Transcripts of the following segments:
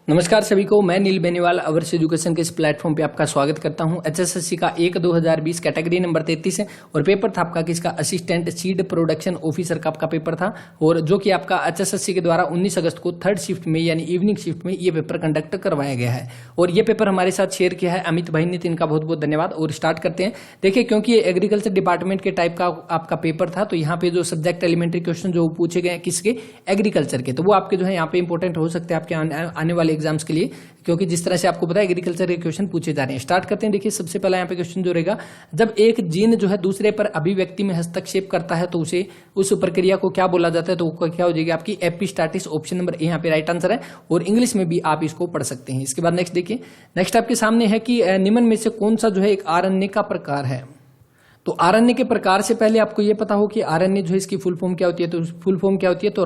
नमस्कार सभी को, मैं नील बेनीवाल अवर्स एजुकेशन के इस प्लेटफॉर्म पे आपका स्वागत करता हूं। एचएसएससी का 1/2020 कैटेगरी नंबर 33 है और पेपर था आपका किसका, असिस्टेंट सीड प्रोडक्शन ऑफिसर का आपका पेपर था और जो कि आपका एचएसएससी के द्वारा 19 अगस्त को थर्ड शिफ्ट में यानी इवनिंग शिफ्ट में ये पेपर कंडक्ट करवाया गया है और ये पेपर हमारे साथ शेयर किया है अमित भाई ने, इनका बहुत बहुत धन्यवाद। और स्टार्ट करते हैं। देखिए, क्योंकि ये एग्रीकल्चर डिपार्टमेंट के टाइप का आपका पेपर था तो यहाँ पे जो सब्जेक्ट एलिमेंट्री क्वेश्चन जो पूछे गए किसके, एग्रीकल्चर के, तो वो आपके जो है यहाँ पे इंपॉर्टेंट हो सकते हैं आपके आने वाले एग्जाम्स के लिए, क्योंकि जिस तरह से आपको पता है एग्रीकल्चर के क्वेश्चन पूछे जा रहे हैं। स्टार्ट करते हैं। देखिए, सबसे पहला यहाँ पे क्वेश्चन जो रहेगा, जब एक जीन जो है दूसरे पर अभिव्यक्ति में हस्तक्षेप करता है तो उसे उस प्रक्रिया को क्या बोला जाता है, तो क्या हो जाएगी आपकी एपिस्टाटिस। ऑप्शन नंबर ए यहाँ पे राइट आंसर है और इंग्लिश में भी आप इसको पढ़ सकते हैं। इसके बाद नेक्स्ट देखिए, नेक्स्ट आपके सामने है कि निम्न में से कौन सा जो है एक आरएनए का प्रकार है। तो आरएनए के प्रकार से पहले आपको यह पता हो कि आरएनए जो है इसकी फुल फॉर्म क्या होती है। तो फुल फॉर्म क्या होती है, तो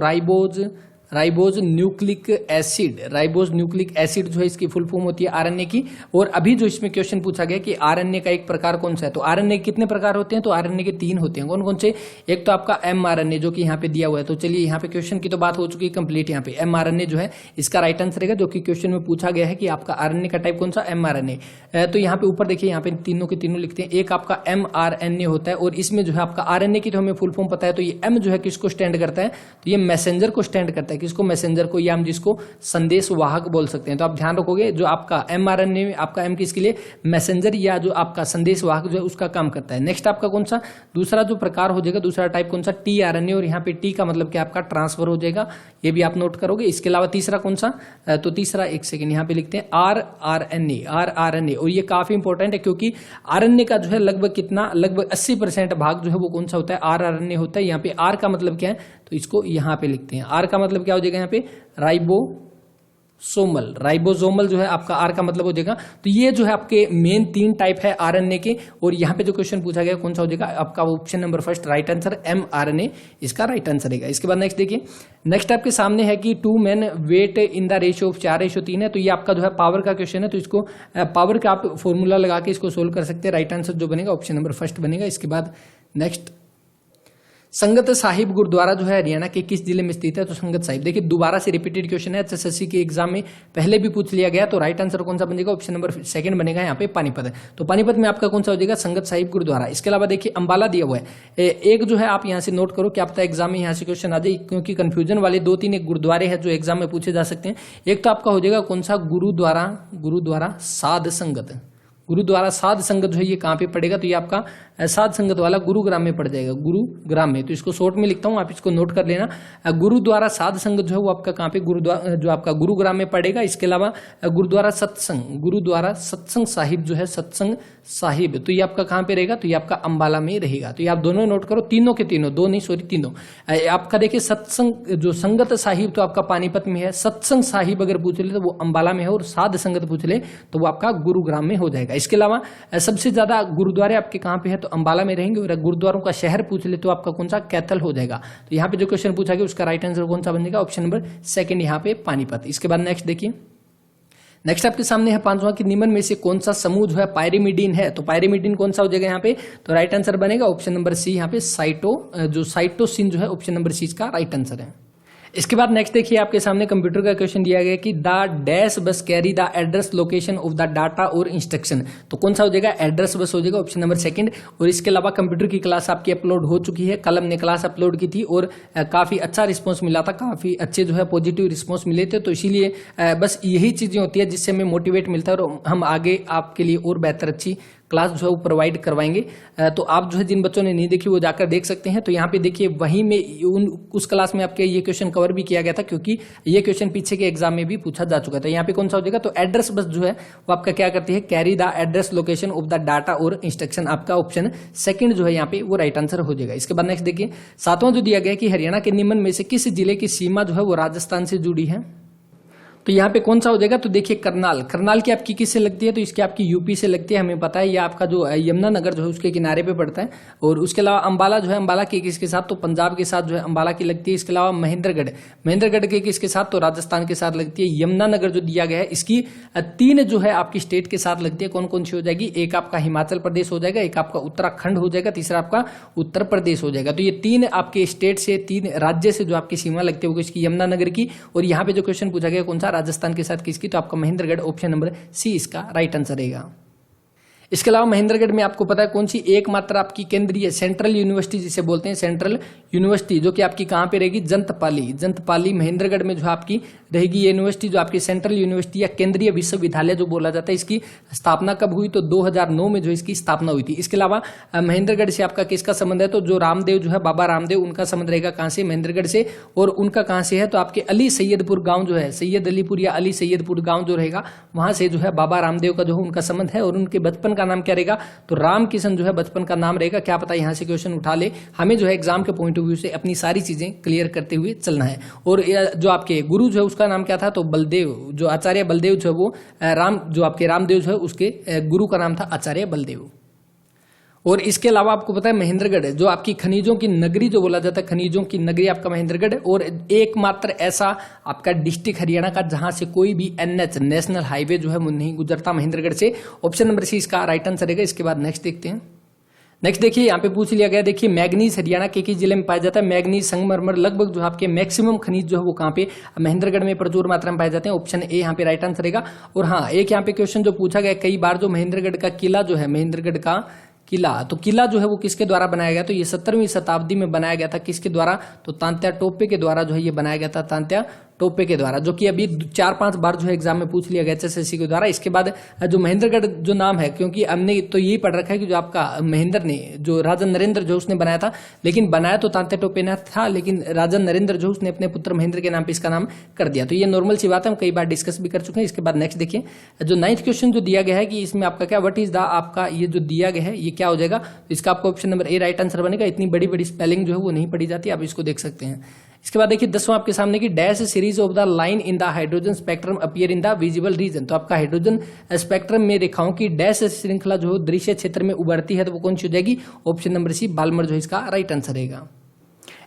ribose nucleic acid. Ribose nucleic acid जो है इसकी फुल फॉर्म होती है आरएनए की। और अभी जो इसमें क्वेश्चन पूछा गया कि आरएनए का एक प्रकार कौन सा है, तो आरएनए कितने प्रकार होते हैं, तो आरएनए के 3 होते हैं। कौन कौन से, एक तो आपका एमआरएनए जो कि यहाँ पे दिया हुआ है। तो चलिए, यहाँ पे क्वेश्चन की तो बात हो चुकी है कंप्लीट। यहाँ पे एमआरएनए जो है इसका राइट आंसर रहेगा, जो कि क्वेश्चन में पूछा गया है कि आपका आरएनए का टाइप कौन सा, एमआरएनए। तो यहाँ पे ऊपर देखिए, यहाँ पे तीनों के तीनों लिखते हैं। एक आपका एमआरएनए होता है और इसमें जो है आपका आरएनए की तो हमें फुल फॉर्म पता है। तो ये एम जो है किसको स्टैंड करता है, तो ये मैसेंजर को स्टैंड करता है। किसको, मैसेंजर को, या हम जिसको संदेश वाहक बोल सकते हैं। तो आप ध्यान रखोगे, जो आपका एमआरएनए में आपका एम किसके लिए, मैसेंजर या जो आपका संदेश वाहक जो है उसका काम करता है। नेक्स्ट आपका कौन सा दूसरा जो प्रकार हो जाएगा, दूसरा टाइप कौन सा, टीआरएनए। और यहाँ पे टी का मतलब क्या, आपका ट्रांसफर हो जाएगा, ये भी आप नोट करोगे। इसके अलावा तीसरा कौन सा, तो तीसरा एक सेकेंड यहाँ पे लिखते हैं आरआरएनए। और ये काफी इंपॉर्टेंट है क्योंकि आरएनए का जो है लगभग कितना, लगभग 80% भाग जो है वो कौन सा होता है, आरआरएनए होता है। यहाँ पे आर का मतलब क्या है, तो इसको यहाँ पे लिखते हैं। आर का मतलब क्या हो जाएगा यहाँ पे, राइबोसोमल जो है आपका आर का मतलब हो जाएगा। तो ये जो है आपके मेन 3 टाइप है आरएनए के। और यहाँ पे जो क्वेश्चन पूछा गया कौन सा हो जाएगा आपका, option number first right answer mRNA इसका राइट आंसर रहेगा। इसके बाद नेक्स्ट देखिए, नेक्स्ट आपके सामने है कि 2 men weight in the ratio of 4:3 है। तो ये आपका जो है पावर का क्वेश्चन है, तो इसको पावर का आप फॉर्मूला लगा के इसको सोल्व कर सकते हैं। राइट आंसर जो बनेगा ऑप्शन नंबर फर्स्ट बनेगा। इसके बाद नेक्स्ट, संगत साहिब गुरुद्वारा जो है हरियाणा के किस जिले में स्थित है, तो संगत साहिब। देखिए, दोबारा से रिपीटेड क्वेश्चन है, एचएसएससी के एग्जाम में पहले भी पूछ लिया गया। तो राइट आंसर कौन सा बनेगा, ऑप्शन नंबर सेकंड बनेगा यहाँ पे पानीपत है। तो पानीपत में आपका कौन सा हो जाएगा, संगत साहिब गुरुद्वारा। इसके अलावा देखिए, अंबाला दिया हुआ है। एक जो है आप यहाँ से नोट करो, क्या पता एग्जाम में यहाँ से क्वेश्चन आ जाए, क्योंकि कंफ्यूजन वाले 2-3 एक गुरुद्वारे हैं जो एग्जाम में पूछे जा सकते हैं। एक तो आपका हो जाएगा कौन सा, गुरुद्वारा साध संगत। गुरुद्वारा साध संगत जो है ये कहाँ पे पड़ेगा, तो ये आपका साध संगत वाला गुरुग्राम में पड़ जाएगा, गुरुग्राम में। तो इसको शॉर्ट में लिखता हूँ, आप इसको नोट कर लेना। गुरुद्वारा साध संगत जो है वो आपका कहाँ पे, गुरुद्वारा जो आपका गुरुग्राम में पड़ेगा। इसके अलावा गुरुद्वारा सत्संग साहिब जो है, सत्संग साहिब, तो ये आपका कहाँ पे रहेगा, तो ये आपका अंबाला में रहेगा। तो ये आप दोनों नोट करो, तीनों के तीनों, दो नहीं सॉरी तीनों। आपका देखिए, सत्संग जो संगत साहिब तो आपका पानीपत में है, सत्संग साहिब अगर पूछ ले तो वो अंबाला में है, और साध संगत पूछ ले तो वो आपका गुरुग्राम में हो जाएगा। इसके अलावा सबसे ज्यादा गुरुद्वारे आपके कहाँ पे है, तो अंबाला में रहेंगे। और गुरुद्वारों का शहर पूछ ले तो आपका कौन सा, कैथल हो जाएगा। तो यहाँ पे जो क्वेश्चन पूछा गया उसका राइट आंसर कौन सा बनेगा, ऑप्शन नंबर सेकंड यहाँ पे पानीपत। इसके बाद नेक्स्ट देखिए, नेक्स्ट आपके सामने है 5वां कि निम्न में से कौन सा समूह जो है पायरिमिडीन है। तो पायरिमिडीन कौन सा हो जाएगा यहाँ पे, तो राइट आंसर बनेगा ऑप्शन नंबर सी यहाँ पे साइटोसिन जो है ऑप्शन नंबर सी का राइट आंसर है। इसके बाद नेक्स्ट देखिए, आपके सामने कंप्यूटर का क्वेश्चन दिया गया कि द डैश बस carry the address location of the data और इंस्ट्रक्शन। तो कौन सा हो जाएगा, एड्रेस बस हो जाएगा ऑप्शन नंबर सेकंड। और इसके अलावा कंप्यूटर की क्लास आपकी अपलोड हो चुकी है, कल हमने क्लास अपलोड की थी और काफी अच्छा रिस्पॉन्स मिला था, काफी अच्छे जो है पॉजिटिव रिस्पॉन्स मिले थे। तो इसीलिए बस यही चीजें होती है जिससे हमें मोटिवेट मिलता है और हम आगे आपके लिए और बेहतर अच्छी क्लास जो है वो प्रोवाइड करवाएंगे। तो आप जो है जिन बच्चों ने नहीं देखी वो जाकर देख सकते हैं। तो यहाँ पे देखिए, वहीं में उस क्लास में आपके ये क्वेश्चन कवर भी किया गया था, क्योंकि ये क्वेश्चन पीछे के एग्जाम में भी पूछा जा चुका था। यहाँ पे कौन सा हो जाएगा, तो एड्रेस बस जो है वो आपका क्या करती है, carry the address location of the data और इंस्ट्रक्शन। आपका ऑप्शन सेकंड जो है यहाँ पे वो राइट आंसर हो जाएगा। इसके बाद नेक्स्ट देखिए, 7वां जो दिया गया कि हरियाणा के निम्न में से किस जिले की सीमा जो है वो राजस्थान से जुड़ी है। तो यहाँ पे कौन सा हो जाएगा, तो देखिए करनाल की आपकी किससे लगती है, तो इसकी आपकी यूपी से लगती है, हमें पता है। ये आपका जो यमुनानगर जो है उसके किनारे पे पड़ता है। और उसके अलावा अंबाला जो है, अंबाला की किसके साथ, तो पंजाब के साथ जो है अंबाला की लगती है। इसके अलावा महेंद्रगढ़ के किसके साथ, तो राजस्थान के साथ लगती है। यमुनानगर जो दिया गया है इसकी 3 जो है आपकी स्टेट के साथ लगती है। कौन कौन सी हो जाएगी, एक आपका हिमाचल प्रदेश हो जाएगा, एक आपका उत्तराखंड हो जाएगा, तीसरा आपका उत्तर प्रदेश हो जाएगा। तो ये 3 आपके स्टेट से, 3 राज्य से जो आपकी सीमा लगती है वो इसकी यमुनानगर की। और यहाँ पे जो क्वेश्चन पूछा गया कौन सा, राजस्थान के साथ किसकी, तो आपका महेंद्रगढ़, ऑप्शन नंबर सी इसका राइट आंसर रहेगा। इसके अलावा महेंद्रगढ़ में आपको पता है कौन सी एकमात्र आपकी केंद्रीय सेंट्रल यूनिवर्सिटी जिसे बोलते हैं सेंट्रल यूनिवर्सिटी, जो कि आपकी कहाँ पे रहेगी, जंतपाली महेंद्रगढ़ में जो आपकी रहेगी ये यूनिवर्सिटी, जो आपकी सेंट्रल यूनिवर्सिटी या केंद्रीय विश्वविद्यालय जो बोला जाता है। इसकी स्थापना कब हुई, तो 2009 में जो इसकी स्थापना हुई थी। इसके अलावा महेंद्रगढ़ से आपका किसका संबंध है, तो जो रामदेव जो है, बाबा रामदेव, उनका संबंध रहेगा कहाँ से, महेंद्रगढ़ से। और उनका कहाँ से है, तो आपके अली सैयदपुर गाँव जो है, सैयद अलीपुर या अली सैयदपुर गाँव जो रहेगा, वहां से जो है बाबा रामदेव का जो है उनका संबंध है। और उनके बचपन का नाम क्या रहेगा, तो राम किशन जो है बचपन का नाम रहेगा। क्या पता यहां से क्वेश्चन उठा ले, हमें जो है एग्जाम के पॉइंट ऑफ व्यू से अपनी सारी चीजें क्लियर करते हुए चलना है। और जो आपके गुरु जो है उसका नाम क्या था, तो बलदेव, जो आचार्य बलदेव जो है वो राम, जो आपके रामदेव जो है उसके गुरु का नाम था आचार्य बलदेव। और इसके अलावा आपको पता है महेंद्रगढ़ जो आपकी खनिजों की नगरी जो बोला जाता है, खनिजों की नगरी आपका महेंद्रगढ़। और एकमात्र ऐसा आपका डिस्ट्रिक्ट हरियाणा का जहां से कोई भी एनएच नेशनल हाईवे जो है वो नहीं गुजरता महेंद्रगढ़ से। ऑप्शन नंबर सी इसका राइट आंसर रहेगा। इसके बाद नेक्स्ट देखते हैं। नेक्स्ट देखिए यहाँ पे पूछ लिया गया, देखिए मैग्नीज हरियाणा के जिले में पाया जाता है। मैग्नीज, संगमरमर, लगभग जो आपके मैक्सिमम खनिज जो है वो कहाँ पे, महेंद्रगढ़ में प्रचुर मात्रा में पाए जाते हैं। ऑप्शन ए यहाँ पे राइट आंसर रहेगा। और हाँ, एक यहाँ पे क्वेश्चन जो पूछा गया कई बार, जो महेंद्रगढ़ का किला जो है, महेंद्रगढ़ का किला, तो किला जो है वो किसके द्वारा बनाया गया, तो ये 17वीं शताब्दी में बनाया गया था। किसके द्वारा, तो तांत्या टोपे के द्वारा जो है ये बनाया गया था, तांत्या टोपे के द्वारा, जो कि अभी 4-5 बार जो है एग्जाम में पूछ लिया गया एसएससी के द्वारा। इसके बाद जो महेंद्रगढ़ जो नाम है, क्योंकि हमने तो यही पढ़ रखा है कि जो आपका महेंद्र ने, जो राजा नरेंद्र जो उसने बनाया था, लेकिन बनाया तो तांत्या टोपे ने था, लेकिन राजा नरेंद्र जो उसने अपने पुत्र महेंद्र के नाम पे इसका नाम कर दिया। तो ये नॉर्मल सी बात है, हम कई बार डिस्कस भी कर चुके हैं। इसके बाद नेक्स्ट देखिए, जो 9th क्वेश्चन जो दिया गया है कि इसमें आपका क्या, व्हाट इज द, आपका ये जो दिया गया है ये क्या हो जाएगा, तो इसका आपका ऑप्शन नंबर ए राइट आंसर बनेगा। इतनी बड़ी बड़ी स्पेलिंग जो है वो नहीं पढ़ी जाती, आप इसको देख सकते हैं। इसके बाद देखिए 10वां आपके सामने की, dash series of the line in the hydrogen spectrum appear in the visible region. तो आपका हाइड्रोजन स्पेक्ट्रम में रेखाओं की डैश श्रृंखला जो दृश्य क्षेत्र में उभरती है, तो वो कौन सी हो जाएगी, ऑप्शन नंबर सी बाल्मर जो इसका राइट आंसर रहेगा।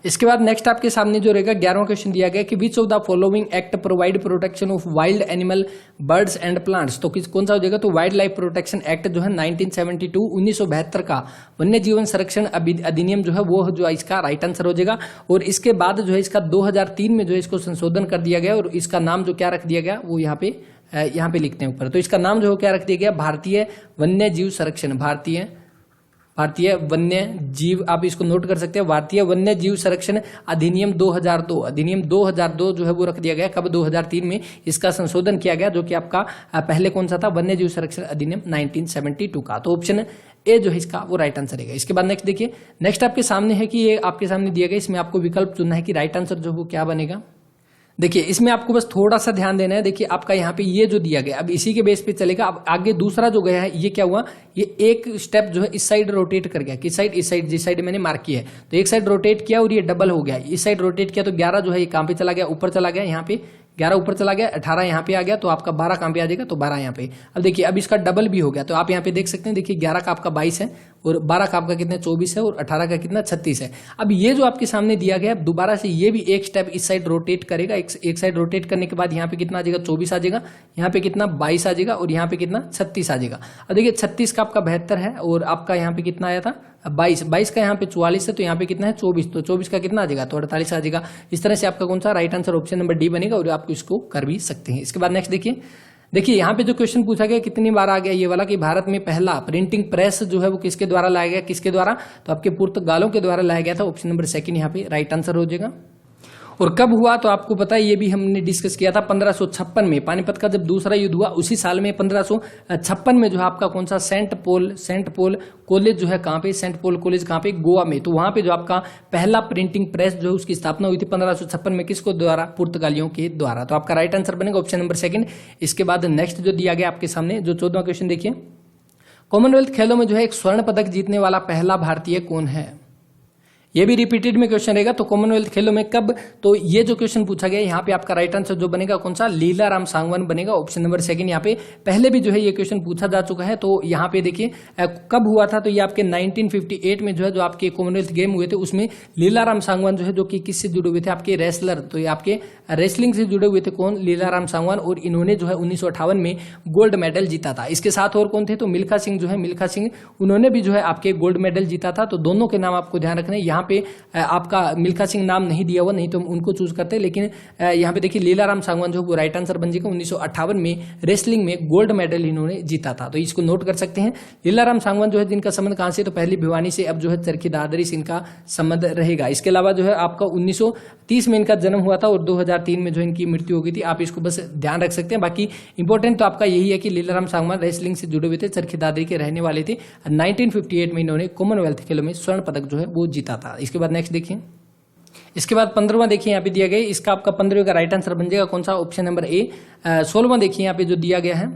इसके बाद नेक्स्ट आपके सामने जो रहेगा 11वां क्वेश्चन दिया गया कि which of the following act provide protection of wild animal, birds and plants. तो कौन सा हो जाएगा, तो वाइल्ड लाइफ प्रोटेक्शन एक्ट जो है 1972 1972 का वन्य जीवन संरक्षण अधिनियम जो है वो जो इसका राइट आंसर हो जाएगा। और इसके बाद जो है इसका 2003 में जो है इसको संशोधन कर दिया गया, और इसका नाम जो क्या रख दिया गया वो यहाँ पे लिखते हैं ऊपर। तो इसका नाम जो है क्या रख दिया गया, भारतीय वन्य जीव संरक्षण, भारतीय वन्य जीव, आप इसको नोट कर सकते हैं, भारतीय वन्य जीव संरक्षण अधिनियम 2002, अधिनियम 2002 जो है वो रख दिया गया। कब, 2003 में इसका संशोधन किया गया, जो कि आपका पहले कौन सा था, वन्य जीव संरक्षण अधिनियम 1972 का। तो ऑप्शन ए जो है इसका वो राइट आंसर रहेगा। इसके बाद नेक्स्ट देखिए, नेक्स्ट आपके सामने है कि ये आपके सामने दिया गया, इसमें आपको विकल्प चुनना है कि राइट आंसर जो वो क्या बनेगा। देखिए इसमें आपको बस थोड़ा सा ध्यान देना है। देखिए आपका यहाँ पे ये जो दिया गया, अब इसी के बेस पे चलेगा। अब आगे दूसरा जो गया है, ये क्या हुआ, ये एक स्टेप जो है इस साइड रोटेट कर गया। किस साइड, इस साइड, जिस साइड मैंने मार्क किया है, तो एक साइड रोटेट किया और ये डबल हो गया। इस साइड रोटेट किया तो 11 जो है ये कहाँ पे चला गया, ऊपर चला गया, यहाँ पे 11 ऊपर चला गया, 18 यहाँ पे आ गया, तो आपका 12 कहाँ पे आ जाएगा, तो 12 यहाँ पे। अब देखिए अब इसका डबल भी हो गया, तो आप यहाँ पे देख सकते हैं, देखिए 11 का आपका 22 है और 12 का आपका कितना 24 है और 18 का कितना 36 है। अब ये जो आपके सामने दिया गया, दोबारा से ये भी एक स्टेप इस साइड रोटेट करेगा। एक साइड रोटेट करने के बाद यहाँ पे कितना आ जाएगा, 24 आ जाएगा, यहाँ पे कितना 22 आ जाएगा और यहाँ पे कितना 36 आ जाएगा। अब देखिए 36 का आपका 72 है और आपका यहाँ पे कितना आया था 22 का यहाँ पे 44 है, तो यहाँ पे कितना है 24, तो 24 का कितना आ जाएगा, तो 48 आ जाएगा। इस तरह से आपका कौन सा right answer option number D बनेगा और आप इसको कर भी सकते हैं। इसके बाद नेक्स्ट देखिए यहाँ पे जो क्वेश्चन पूछा गया कितनी बार आ गया ये वाला, कि भारत में पहला प्रिंटिंग प्रेस जो है वो किसके द्वारा लाया गया, किसके द्वारा, तो आपके पुर्तगालों के द्वारा लाया गया था। ऑप्शन नंबर सेकंड यहाँ पे राइट आंसर हो जाएगा। और कब हुआ, तो आपको पता है ये भी हमने डिस्कस किया था 1556 में, पानीपत का जब दूसरा युद्ध हुआ उसी साल में 1556 में जो है आपका कौन सा सेंट पॉल कॉलेज जो है कहाँ पे, सेंट पॉल कॉलेज कहाँ पे, गोवा में। तो वहां पे जो आपका पहला प्रिंटिंग प्रेस जो है उसकी स्थापना हुई थी 1556 में, किसको द्वारा, पुर्तगालियों के द्वारा। तो आपका राइट आंसर बनेगा ऑप्शन नंबर सेकंड। इसके बाद नेक्स्ट जो दिया गया आपके सामने जो 14वां क्वेश्चन देखिए, कॉमनवेल्थ खेलों में जो है एक स्वर्ण पदक जीतने वाला पहला भारतीय कौन है। ये भी रिपीटेड में क्वेश्चन रहेगा। तो कॉमनवेल्थ खेलों में कब, तो ये जो क्वेश्चन पूछा गया यहाँ पे आपका राइट आंसर जो बनेगा कौन सा, लीलाराम सांगवान बनेगा, ऑप्शन नंबर सेकंड। यहाँ पे पहले भी जो है ये क्वेश्चन पूछा जा चुका है। तो यहाँ पे देखिए कब हुआ था, तो ये आपके 1958 में जो है जो आपके कॉमनवेल्थ गेम हुए थे उसमें लीलाराम सांगवान जो है जो कि किससे जुड़े हुए थे, आपके रेसलर, तो ये आपके रेसलिंग से जुड़े हुए थे कौन, लीलाराम सांगवान, और इन्होंने जो है 1958 में गोल्ड मेडल जीता था। इसके साथ और कौन थे, तो मिल्खा सिंह जो है, मिल्खा सिंह उन्होंने भी जो है आपके गोल्ड मेडल जीता था। तो दोनों के नाम आपको ध्यान रखना है। यहाँ पे आपका मिल्खा सिंह नाम नहीं दिया हुआ, नहीं तो हम उनको चूज करते, लेकिन यहाँ पे देखिए लीलाराम सांगवान जो वो राइट आंसर बन जाएगा। 1958 में रेसलिंग में गोल्ड मेडल इन्होंने जीता था, तो इसको नोट कर सकते हैं। लीलाराम सांगवान जो है जिनका संबंध कहां से, तो पहली भिवानी से, अब जो है चरखी दादरी से इनका संबंध रहेगा। इसके अलावा जो है आपका 1930 में इनका जन्म हुआ था और 2003 में जो इनकी मृत्यु हो गई थी। आप इसको बस ध्यान रख सकते हैं। बाकी इंपॉर्टेंट तो आपका यही है कि लीलाराम सांगवान रेसलिंग से जुड़े हुए थे, चरखी दादरी के रहने वाले थे। 1958 में इन्होंने कॉमनवेल्थ खेलों में स्वर्ण पदक जो है वो जीता था। इसके बाद नेक्स्ट देखिए, इसके बाद 15वां देखिए यहाँ पे दिया गया, इसका आपका 15वें का राइट आंसर बन जाएगा कौन सा, ऑप्शन नंबर ए। 16वां देखिए यहाँ पे जो दिया गया है,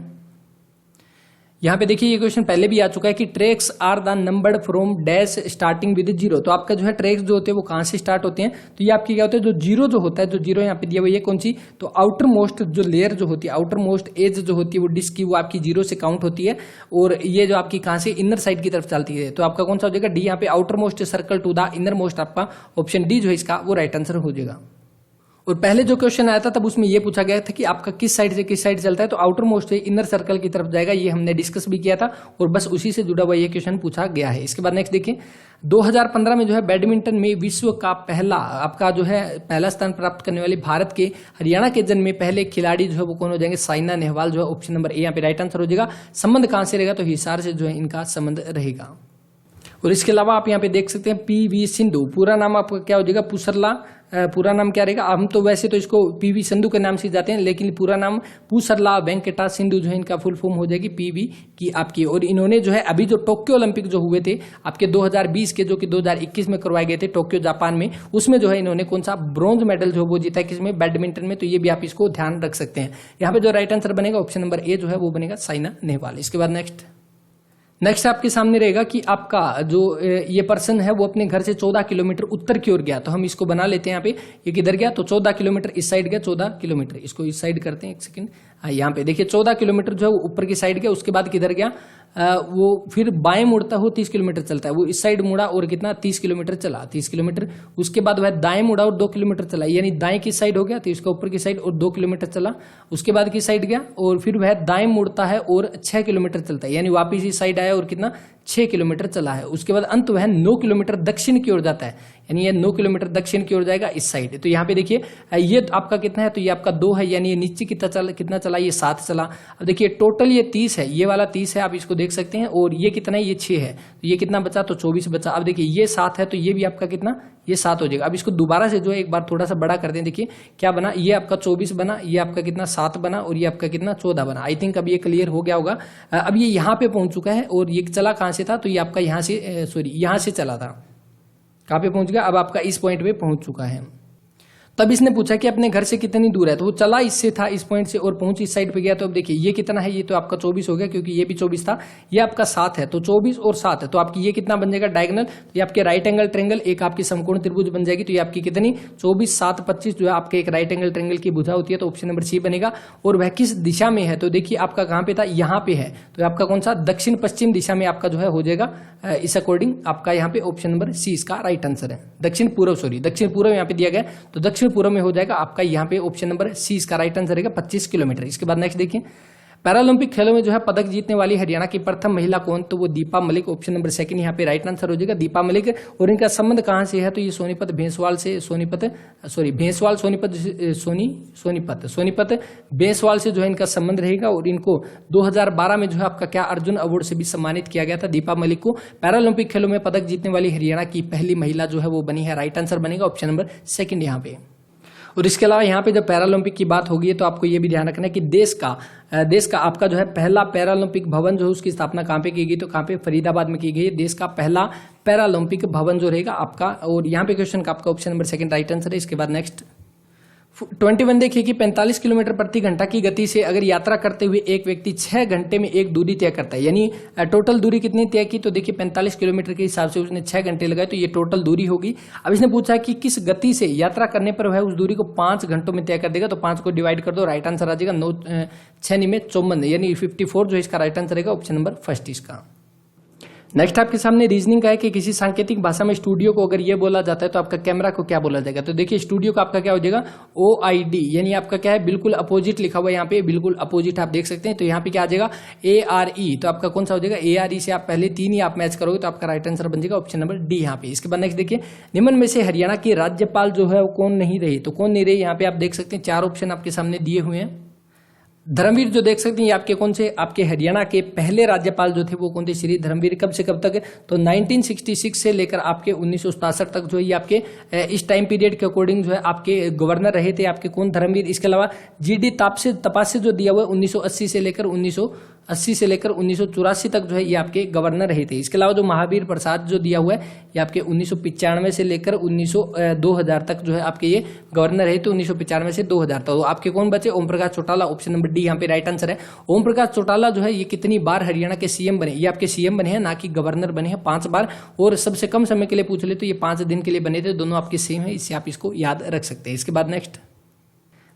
यहाँ पे देखिए ये क्वेश्चन पहले भी आ चुका है कि tracks are the numbered from dash starting with zero. तो आपका जो है ट्रैक्स जो होते हैं वो कहां से स्टार्ट होते हैं, तो ये आपकी क्या होता है, जो जीरो जो होता है, जो जीरो यहाँ पे दिया हुआ ये कौन सी, तो आउटर मोस्ट जो लेयर जो होती है, आउटर मोस्ट एज जो होती है वो डिस्क की, वो आपकी जीरो से काउंट होती है, और ये जो आपकी कहां से, इनर साइड की तरफ चलती है। तो आपका कौन सा हो जाएगा, डी। यहाँ पे outer most circle to the inner most, आपका ऑप्शन डी जो है इसका वो राइट आंसर हो जाएगा। और पहले जो क्वेश्चन आया था तब उसमें यह पूछा गया था कि आपका किस साइड से किस साइड चलता है, तो आउटर मोस्ट से इनर सर्कल की तरफ जाएगा, ये हमने डिस्कस भी किया था और बस उसी से जुड़ा हुआ ये क्वेश्चन पूछा गया है। इसके बाद नेक्स्ट देखिए, 2015 में जो है बैडमिंटन में विश्व का पहला आपका जो है पहला स्थान प्राप्त करने वाली भारत के हरियाणा के जन्मे पहले खिलाड़ी जो है वो कौन हो जाएंगे, साइना नेहवाल जो है ऑप्शन नंबर ए यहाँ पे राइट आंसर हो जाएगा। संबंध कहां से रहेगा, तो हिसार से जो है इनका संबंध रहेगा। और इसके अलावा आप यहाँ पे देख सकते हैं पीवी सिंधु, पूरा नाम आपका क्या हो जाएगा, पुसरला, पूरा नाम क्या रहेगा, हम तो वैसे तो इसको पीवी सिंधु के नाम से जाते हैं, लेकिन पूरा नाम पुसरला वेंकटा सिंधु जो है इनका फुल फॉर्म हो जाएगी पीवी की आपकी। और इन्होंने जो है अभी जो टोक्यो ओलंपिक जो हुए थे आपके 2020 के, जो कि 2021 में करवाए गए थे टोक्यो जापान में, उसमें जो है इन्होंने कौन सा ब्रॉन्ज मेडल जो वो जीता है, किसमें, बैडमिंटन में। तो ये भी आप इसको ध्यान रख सकते हैं। यहाँ पे जो राइट आंसर बनेगा ऑप्शन नंबर ए जो है वो बनेगा साइना नेहवाल। इसके बाद नेक्स्ट आपके सामने रहेगा कि आपका जो ये पर्सन है वो अपने घर से 14 किलोमीटर उत्तर की ओर गया। तो हम इसको बना लेते हैं यहाँ पे, ये किधर गया, तो 14 किलोमीटर इस साइड गया, 14 किलोमीटर, इसको इस साइड करते हैं, एक सेकंड। यहाँ पे देखिए 14 किलोमीटर जो है वो ऊपर की साइड गया, उसके बाद किधर गया, वो फिर बाएं मुड़ता हो 30 किलोमीटर चलता है, वो इस साइड मुड़ा और कितना 30 किलोमीटर चला, 30 किलोमीटर। उसके बाद वह दाएं मुड़ा और 2 किलोमीटर चला, यानी दाएं की साइड हो गया, तो इसका ऊपर की साइड और 2 किलोमीटर चला। उसके बाद की साइड गया और फिर वह दाएं मुड़ता है और 6 किलोमीटर चलता है, यानी वापिस इस साइड आया और कितना 6 किलोमीटर चला है। उसके बाद अंत वह 9 किलोमीटर दक्षिण की ओर जाता है, यानी ये 9 किलोमीटर दक्षिण की ओर जाएगा इस साइड। तो यहाँ पे देखिए ये आपका कितना है, तो ये आपका 2 है, यानी ये नीचे कितना चला, ये 7 चला। अब देखिए टोटल ये 30 है, ये वाला 30 है, आप इसको देख सकते हैं, और ये कितना है, ये 6 है, तो ये कितना बचा, तो 24 बचा। अब देखिए ये 7 है, तो ये भी आपका कितना, ये 7 हो जाएगा। अब इसको दोबारा से जो है एक बार थोड़ा सा बड़ा कर दें, देखिए क्या बना, ये आपका 24 बना, ये आपका कितना 7 बना, और ये आपका कितना 14 बना। आई थिंक अब ये क्लियर हो गया होगा। अब ये यहाँ पे पहुंच चुका है, और ये चला कहां से था, तो ये आपका यहाँ से यहाँ से चला था, कहां पे पहुंच गया, अब आपका इस पॉइंट पे पहुंच चुका है। तब इसने पूछा कि अपने घर से कितनी दूर है, तो वो चला इससे था इस पॉइंट से और पहुंच इस साइड पे गया। तो अब देखिए ये कितना है, ये तो आपका 24 हो गया, क्योंकि ये भी 24 था, ये आपका 7 है, तो 24 और 7 है, तो आपकी ये कितना बन जाएगा, डायगोनल। तो ये आपके राइट एंगल ट्रेंगल एक आपकी समकोण त्रिभुज बन जाएगी। तो ये आपकी कितनी 24 7 25 जो है आपके एक राइट एंगल ट्रेंगल की भुजा होती है, तो ऑप्शन नंबर सी बनेगा। और वह किस दिशा में है, तो देखिए आपका कहां पे था, यहाँ पे है, तो आपका कौन सा दक्षिण पश्चिम दिशा में आपका जो है हो जाएगा। इस अकॉर्डिंग आपका यहाँ पे ऑप्शन नंबर सी इसका राइट आंसर है। दक्षिण पूर्व यहाँ पे दिया गया, तो दक्षिण पूर्व में हो जाएगा आपका यहाँ पे ऑप्शन नंबर सी इसका राइट आंसर रहेगा 25 किलोमीटर। इसके बाद नेक्स्ट देखिए, पैरालंपिक खेलों में जो है पदक जीतने वाली हरियाणा की प्रथम महिला कौन, तो वो Deepa Malik, option number second यहाँ पे राइट आंसर हो जाएगा दीपा मलिक। और इनका संबंध कहां से है, तो ये सोनीपत भेंसवाल भेंसवाल से जो है इनका संबंध रहेगा। और इनको 2012 में जो है आपका क्या अर्जुन अवार्ड से भी सम्मानित किया गया था दीपा मलिक को। पैरालंपिक खेलों में पदक जीतने वाली हरियाणा की पहली महिला जो है वो बनी है, राइट आंसर बनेगा ऑप्शन नंबर सेकंड यहाँ पे। और इसके अलावा यहाँ पे जब पैरालंपिक की बात होगी तो आपको ये भी ध्यान रखना है कि देश का आपका जो है पहला पैरालंपिक भवन जो है उसकी स्थापना कहाँ पे की गई, तो कहाँ पे, फरीदाबाद में की गई है। देश का पहला पैरालंपिक भवन जो रहेगा आपका, और यहाँ पे क्वेश्चन का आपका option number second right answer है। इसके बाद नेक्स्ट 21 देखिए कि 45 किलोमीटर प्रति घंटा की गति से अगर यात्रा करते हुए एक व्यक्ति 6 घंटे में एक दूरी तय करता है, यानी टोटल दूरी कितनी तय की, तो देखिए 45 किलोमीटर के हिसाब से उसने 6 घंटे लगाए, तो ये टोटल दूरी होगी। अब इसने पूछा कि किस गति से यात्रा करने पर वह उस दूरी को 5 घंटों में तय कर देगा, तो 5 को डिवाइड कर दो, राइट आंसर आ जाएगा 9 6 में 54, यानी 54 जो इसका राइट आंसर रहेगा ऑप्शन नंबर फर्स्ट इसका। नेक्स्ट आपके सामने रीजनिंग का है कि किसी सांकेतिक भाषा में स्टूडियो को अगर ये बोला जाता है तो आपका कैमरा को क्या बोला जाएगा। तो देखिए स्टूडियो का आपका क्या हो जाएगा OID, यानी आपका क्या है बिल्कुल अपोजिट लिखा हुआ है यहाँ पे, बिल्कुल अपोजिट आप देख सकते हैं। तो यहाँ पे क्या आ जाएगा ARE, तो आपका कौन सा हो जाएगा ARE से आप पहले 3 ही आप मैच करोगे तो आपका राइट आंसर बन जाएगा ऑप्शन नंबर डी यहाँ पे। इसके बाद नेक्स्ट देखिए निम्न में से हरियाणा की राज्यपाल जो है वो कौन नहीं रही, तो कौन नहीं रही यहाँ पे आप देख सकते हैं 4 ऑप्शन आपके सामने दिए हुए हैं। धर्मवीर जो देख सकते हैं ये आपके कौन से आपके हरियाणा के पहले राज्यपाल जो थे वो कौन थे, श्री धर्मवीर। कब से कब तक, तो 1966 से लेकर आपके 1967 तक जो है ये आपके इस टाइम पीरियड के अकॉर्डिंग जो है आपके गवर्नर रहे थे आपके कौन, धर्मवीर। इसके अलावा GD तपासे जो दिया हुआ है 1980 से लेकर 1984 तक जो है ये आपके गवर्नर रहे थे। इसके अलावा जो महावीर प्रसाद जो दिया हुआ है ये आपके 1995 से लेकर 2000 तक जो है आपके ये गवर्नर रहे थे, 1995 से 2000 तक। तो आपके कौन बचे, Om Prakash Chautala, option number D यहाँ पे राइट आंसर है। ओम प्रकाश चौटाला जो है ये कितनी बार हरियाणा के CM बने, ये आपके CM बने हैं ना कि गवर्नर बने हैं, 5 बार। और सबसे कम समय के लिए पूछ ले तो ये 5 दिन के लिए बने थे, दोनों आपके सेम है, इससे आप इसको याद रख सकते हैं। इसके बाद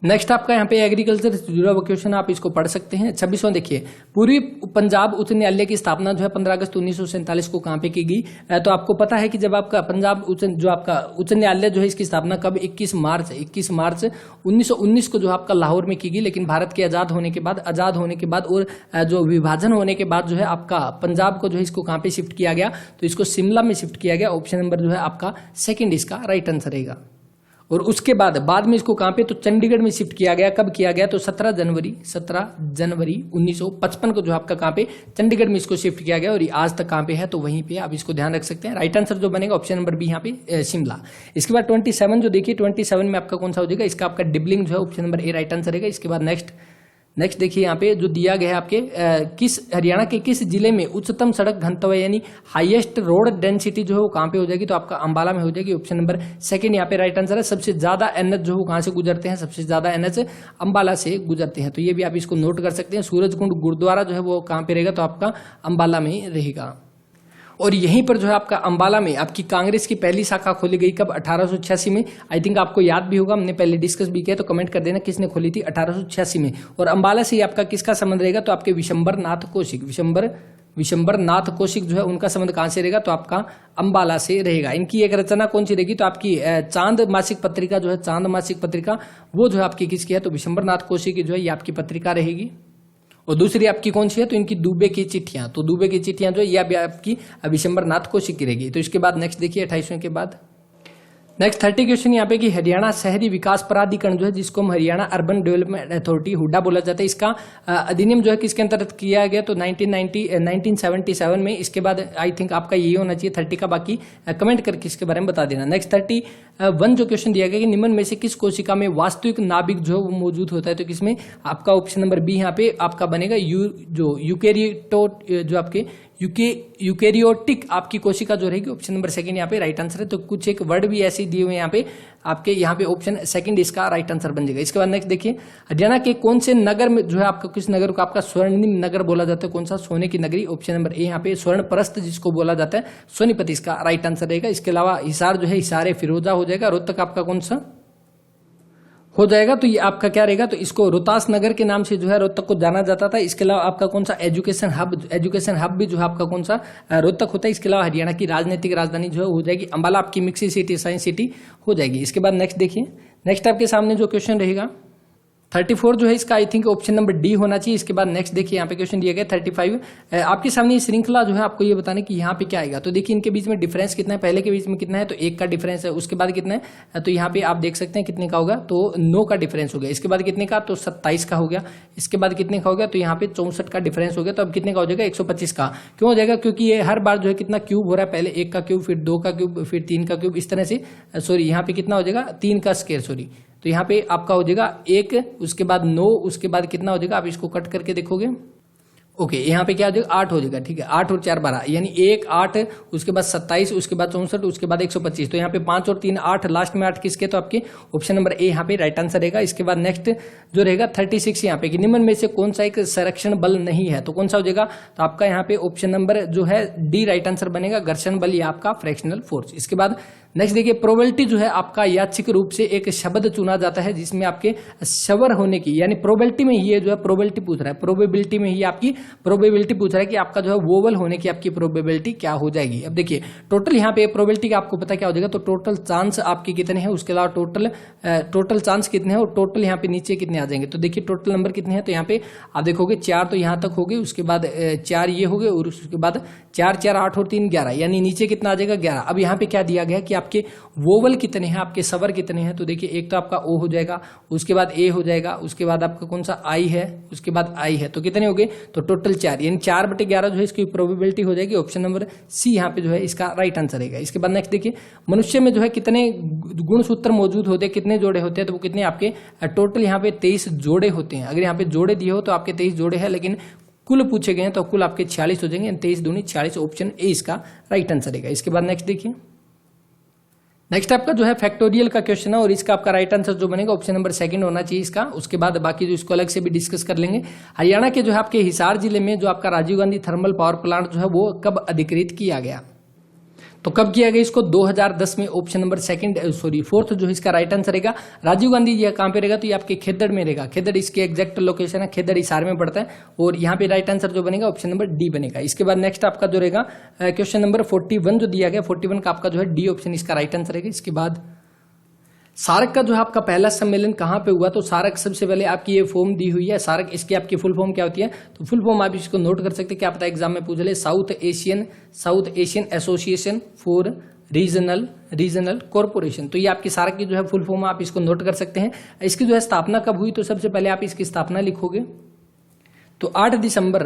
नेक्स्ट आपका यहाँ पे एग्रीकल्चर से जुड़ा हुआ क्वेश्चन, आप इसको पढ़ सकते हैं। 26वां देखिए, पूर्वी पंजाब उच्च न्यायालय की स्थापना जो है 15 अगस्त 1947 को कहाँ पे की गई। तो आपको पता है कि जब आपका पंजाब उच्च न्यायालय जो है इसकी स्थापना कब, 21 मार्च 1919 को जो आपका लाहौर में की गई। लेकिन भारत के आजाद होने के बाद और जो विभाजन होने के बाद जो है आपका पंजाब को जो है इसको कहाँ पे शिफ्ट किया गया, तो इसको शिमला में शिफ्ट किया गया। ऑप्शन नंबर जो है आपका सेकंड इसका राइट आंसर रहेगा। और उसके बाद में इसको कहां पे, तो चंडीगढ़ में शिफ्ट किया गया। कब किया गया, तो 17 जनवरी 1955 को जो आपका कहां पे, चंडीगढ़ में इसको शिफ्ट किया गया। और आज तक कहां पे है, तो वहीं पे आप इसको ध्यान रख सकते हैं। राइट आंसर जो बनेगा ऑप्शन नंबर बी यहाँ पे शिमला। इसके बाद 27 जो देखिए 27 में आपका कौन सा हो जाएगा, इसका आपका डिबलिंग जो है ऑप्शन नंबर ए राइट आंसर रहेगा। इसके बाद नेक्स्ट देखिए यहाँ पे जो दिया गया है आपके हरियाणा के किस जिले में उच्चतम सड़क घनत्व यानी हाईएस्ट रोड डेंसिटी जो है वो कहाँ पे हो जाएगी, तो आपका अंबाला में हो जाएगी। ऑप्शन नंबर सेकंड यहाँ पे राइट आंसर है। सबसे ज्यादा NH जो है कहाँ से गुजरते हैं, सबसे ज्यादा NH अंबाला से गुजरते हैं, तो ये भी आप इसको नोट कर सकते हैं। सूरजकुंड गुरुद्वारा जो है वो कहाँ पे रहेगा, तो आपका अंबाला में रहेगा। और यहीं पर जो है आपका अंबाला में आपकी कांग्रेस की पहली शाखा खोली गई कब, 1886 में। आई थिंक आपको याद भी होगा, हमने पहले डिस्कस भी किया, तो कमेंट कर देना किसने खोली थी, 1886 में। और अंबाला से ही आपका किसका संबंध रहेगा, तो आपके विशंबर नाथ कौशिक जो है उनका संबंध कहां से रहेगा, तो आपका अंबाला से रहेगा। इनकी एक रचना कौन सी रहेगी, तो आपकी चांद मासिक पत्रिका जो है, चांद मासिक पत्रिका वो जो है आपकी किसकी है, तो विशंबर नाथ कौशिक की जो है ये आपकी पत्रिका रहेगी। और दूसरी आपकी कौन सी है, तो इनकी दुबे की चिट्ठियां, तो दुबे की चिट्ठियां जो है ये आपकी विशंबर नाथ कौशिक की रहेगी। तो इसके बाद नेक्स्ट देखिए 28वें के बाद नेक्स्ट 30 क्वेश्चन यहाँ पे कि हरियाणा शहरी विकास प्राधिकरण जो है जिसको हम Haryana urban development authority Hooda बोला जाता है, इसका अधिनियम जो है किसके अंतर्गत किया गया, तो 1977 में। इसके बाद आई थिंक आपका यही होना चाहिए 30 का, बाकी कमेंट करके इसके बारे में बता देना। नेक्स्ट 31 जो क्वेश्चन दिया गया कि निम्न में से किस कोशिका में वास्तविक नाभिक जो है वो मौजूद होता है, तो किसमें, आपका ऑप्शन नंबर बी यहाँ पे आपका बनेगा यूकेरियोटिक आपकी कोशिका जो रहेगी, ऑप्शन नंबर सेकंड यहाँ पे राइट आंसर है। तो कुछ एक वर्ड भी ऐसे दिए हुए यहाँ पे आपके, यहाँ पे ऑप्शन सेकंड इसका राइट आंसर बन जाएगा। इसके बाद नेक्स्ट देखिए हरियाणा के कौन से नगर में जो है आपका, किस नगर को आपका स्वर्णिम नगर बोला जाता है, कौन सा, सोने की नगरी। ऑप्शन नंबर ए यहाँ पे स्वर्णप्रस्थ जिसको बोला जाता है, सोनीपत इसका राइट आंसर रहेगा। इसके अलावा हिसार जो है हिसारे फिरोजा हो जाएगा। रोहतक आपका कौन सा हो जाएगा, तो ये आपका क्या रहेगा, तो इसको रोहतास नगर के नाम से जो है रोहतक को जाना जाता था। इसके अलावा आपका कौन सा एजुकेशन हब भी जो है आपका कौन सा रोहतक होता है। इसके अलावा हरियाणा की राजनीतिक राजधानी जो है हो जाएगी अंबाला, आपकी मिक्सी सिटी साइंस सिटी हो जाएगी। इसके बाद नेक्स्ट देखिए, नेक्स्ट आपके सामने जो क्वेश्चन रहेगा 34 जो है इसका आई थिंक ऑप्शन नंबर डी होना चाहिए। इसके बाद नेक्स्ट देखिए यहाँ पे क्वेश्चन दिया गया 35 आपके सामने ये श्रृंखला जो है आपको ये बताने कि यहाँ पे क्या आएगा। तो देखिए इनके बीच में डिफरेंस कितना है, पहले के बीच में कितना है, तो 1 का डिफरेंस है। उसके बाद कितना है, तो यहाँ पे आप देख सकते हैं कितने का होगा, तो 9 का डिफरेंस हो गया। इसके बाद कितने का, तो 27 का हो गया। इसके बाद कितने का हो गया, तो यहाँ पे 64 का डिफरेंस हो गया। तो अब कितने का हो जाएगा, 125 का। क्यों हो जाएगा, क्योंकि ये हर बार जो है कितना क्यूब हो रहा है, पहले 1 का क्यूब, फिर 2 का क्यूब, फिर 3 का क्यूब, इस तरह से। सॉरी यहाँ पे कितना हो जाएगा, 3 का स्क्वायर, सॉरी। तो यहाँ पे आपका हो जाएगा 1, उसके बाद 9, उसके बाद कितना हो जाएगा, आप इसको कट करके देखोगे, ओके यहाँ पे क्या हो जाएगा, 8 हो जाएगा, ठीक है। 8 और 4 12 यानी 1 8, उसके बाद 27, उसके बाद 64, उसके बाद 125। तो यहाँ पे 5 और 3 8, लास्ट में 8 किसके, तो आपके ऑप्शन नंबर ए यहाँ पे राइट आंसर रहेगा। इसके बाद नेक्स्ट जो रहेगा 36 यहाँ पे कि निम्न में से कौन सा एक संरक्षण बल नहीं है, तो कौन सा हो जाएगा, तो आपका यहाँ पे ऑप्शन नंबर जो है डी राइट आंसर बनेगा, घर्षण बल या आपका फ्रैक्शनल फोर्स। इसके बाद नेक्स्ट देखिए, प्रोबेबिलिटी जो है आपका यादृच्छिक रूप से एक शब्द चुना जाता है जिसमें आपके शवर होने की, यानी प्रोबेबिलिटी में ही जो है प्रोबेबिलिटी पूछ रहा है, प्रोबेबिलिटी में ही आपकी प्रोबेबिलिटी पूछ रहा है कि आपका जो है वोवल होने की आपकी प्रोबेबिलिटी क्या हो जाएगी। अब देखिए टोटल यहाँ पे प्रोबेबिलिटी का आपको पता क्या हो जाएगा, तो टोटल चांस आपके कितने हैं, उसके अलावा टोटल चांस कितने हैं और टोटल यहाँ पे नीचे कितने आ जाएंगे। तो देखिए टोटल नंबर कितने हैं, तो यहाँ पे आप देखोगे 4 तो यहाँ तक हो गए, उसके बाद 4 ये हो गए और उसके बाद 4 4 8 और 3 11, यानी नीचे कितना आ जाएगा 11। अब यहाँ पे क्या दिया गया कि आपके वोवल कितने हैं, आपके स्वर कितने हैं, तो देखिए एक तो आपका ओ हो जाएगा, उसके बाद ए हो जाएगा, उसके बाद आपका कौन सा आई है, उसके बाद आई है, तो कितने हो गए, तो टोटल 4, यानी 4/11 जो है इसकी प्रोबेबिलिटी हो जाएगी। ऑप्शन नंबर सी यहाँ पे जो है इसका राइट आंसर है। इसके बाद नेक्स्ट देखिए, मनुष्य में जो है कितने गुणसूत्र मौजूद होते हैं, कितने जोड़े होते हैं, तो वो कितने आपके टोटल यहाँ पे 23 जोड़े होते हैं। अगर यहाँ पे जोड़े दिए हो तो आपके 23 जोड़े हैं, लेकिन कुल पूछे गए हैं तो कुल आपके 46 हो जाएंगे, 23 दूनी 40, ऑप्शन ए इसका राइट आंसर है। इसके बाद नेक्स्ट देखिए, नेक्स्ट आपका जो है फैक्टोरियल का क्वेश्चन है और इसका आपका राइट आंसर जो बनेगा ऑप्शन नंबर 2 होना चाहिए इसका। उसके बाद बाकी जो इसको अलग से भी डिस्कस कर लेंगे। हरियाणा के जो है आपके हिसार जिले में जो आपका Rajiv Gandhi thermal power plant जो है वो कब अधिकृत किया गया, तो कब किया गया इसको, 2010 में, ऑप्शन नंबर 4 जो इसका राइट आंसर रहेगा। राजीव गांधी ये कहां पे रहेगा, तो ये आपके खेदड़ में रहेगा। खेदड़ इसकी एग्जैक्ट लोकेशन है, खेदड़ हिसार में पड़ता है और यहाँ पे राइट आंसर जो बनेगा ऑप्शन नंबर डी बनेगा। इसके बाद नेक्स्ट आपका जो रहेगा क्वेश्चन नंबर 41 जो दिया गया, 41 का आपका जो है डी ऑप्शन इसका राइट आंसर रहेगा। इसके बाद सार्क का जो है आपका पहला सम्मेलन कहाँ पे हुआ, तो सार्क सबसे पहले आपकी ये फॉर्म दी हुई है सार्क, इसकी आपकी फुल फॉर्म क्या होती है, तो फुल फॉर्म आप इसको नोट कर सकते हैं, क्या पता एग्जाम में पूछ ले, south Asian association for regional corporation. तो ये आपकी सार्क की जो है फुल फॉर्म, आप इसको नोट कर सकते हैं। इसकी जो है स्थापना कब हुई, तो सबसे पहले आप इसकी स्थापना लिखोगे, तो 8 दिसंबर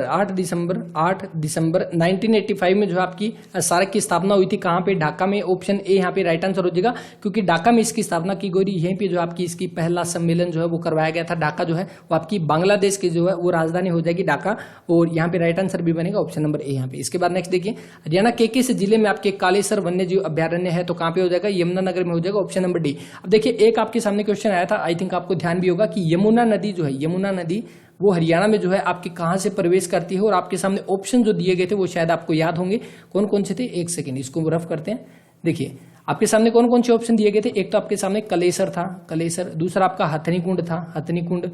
1985 में जो है आपकी सार्क की स्थापना हुई थी। कहाँ पे, ढाका में, ऑप्शन ए यहाँ पे राइट आंसर हो जाएगा, क्योंकि ढाका में इसकी स्थापना की गई। यहीं पे जो आपकी इसकी पहला सम्मेलन जो है वो करवाया गया था। ढाका जो है वो आपकी बांग्लादेश की जो है वो राजधानी हो जाएगी ढाका, और यहाँ पे राइट आंसर भी बनेगा ऑप्शन नंबर ए यहाँ पे। इसके बाद नेक्स्ट देखिए, हरियाणा के किस जिले में आपके कालेसर वन्य जीव अभ्यारण्य है, तो कहाँ पे हो जाएगा, यमुनानगर में हो जाएगा, ऑप्शन नंबर डी। अब देखिए एक आपके सामने क्वेश्चन आया था, आई थिंक आपको ध्यान भी होगा कि यमुना नदी जो है, यमुना नदी वो हरियाणा में जो है आपके कहां से प्रवेश करती है, और आपके सामने ऑप्शन जो दिए गए थे वो शायद आपको याद होंगे, कौन कौन से थे, एक सेकेंड इसको रफ करते हैं। देखिए आपके सामने कौन कौन से ऑप्शन दिए गए थे, एक तो आपके सामने कलेसर था, कलेसर, दूसरा आपका हथनी कुंड था, हथनी कुंड,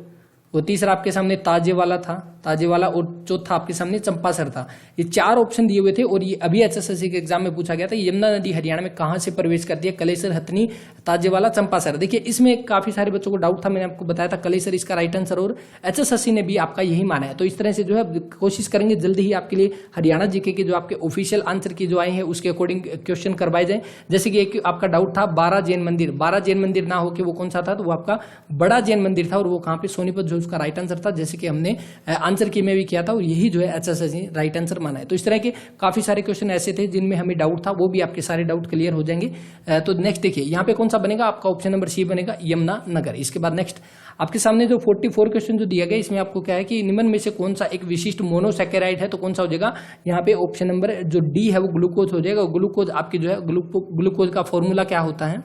वो तीसरा आपके सामने ताजेवाला था, ताजेवाला, और चौथा आपके सामने चंपासर था। ये 4 ऑप्शन दिए हुए थे और ये अभी एचएसएससी के एग्जाम में पूछा गया था, यमुना नदी हरियाणा में कहां से प्रवेश करती है, कलेसर, हथनी, ताजेवाला, चंपासर। देखिए इसमें काफी सारे बच्चों को डाउट था, मैंने आपको बताया था कलेसर इसका राइट आंसर, और एचएसएससी ने भी आपका यही माना है। तो इस तरह से जो है कोशिश करेंगे जल्दी ही आपके लिए हरियाणा जीके के जो आपके ऑफिशियल आंसर की जो आए हैं उसके अकॉर्डिंग क्वेश्चन करवाए जाए। जैसे कि एक आपका डाउट था 12 जैन मंदिर, 12 जैन मंदिर ना होकर वो कौन सा था, तो वो आपका बड़ा जैन मंदिर था, और वो कहाँ पे, सोनीपत, जो उसका राइट आंसर था, जैसे कि हमने आंसर की में भी किया था, और यही जो है एचएसएससी राइट आंसर माना है। तो इस तरह के काफी सारे क्वेश्चन ऐसे थे जिनमें हमें डाउट था, वो भी आपके सारे डाउट क्लियर हो जाएंगे। तो नेक्स्ट देखिए यहाँ पे कौन सा बनेगा, आपका ऑप्शन नंबर सी बनेगा, यमुनानगर। इसके बाद नेक्स्ट आपके सामने जो 44 क्वेश्चन जो दिया गया, इसमें आपको क्या है कि निम्न में से कौन सा एक विशिष्ट मोनोसैकेराइड है, तो कौन सा हो जाएगा, यहाँ पे ऑप्शन नंबर जो डी है वो ग्लूकोज हो जाएगा। ग्लूकोज आपकी जो है ग्लूकोज का फॉर्मूला क्या होता है,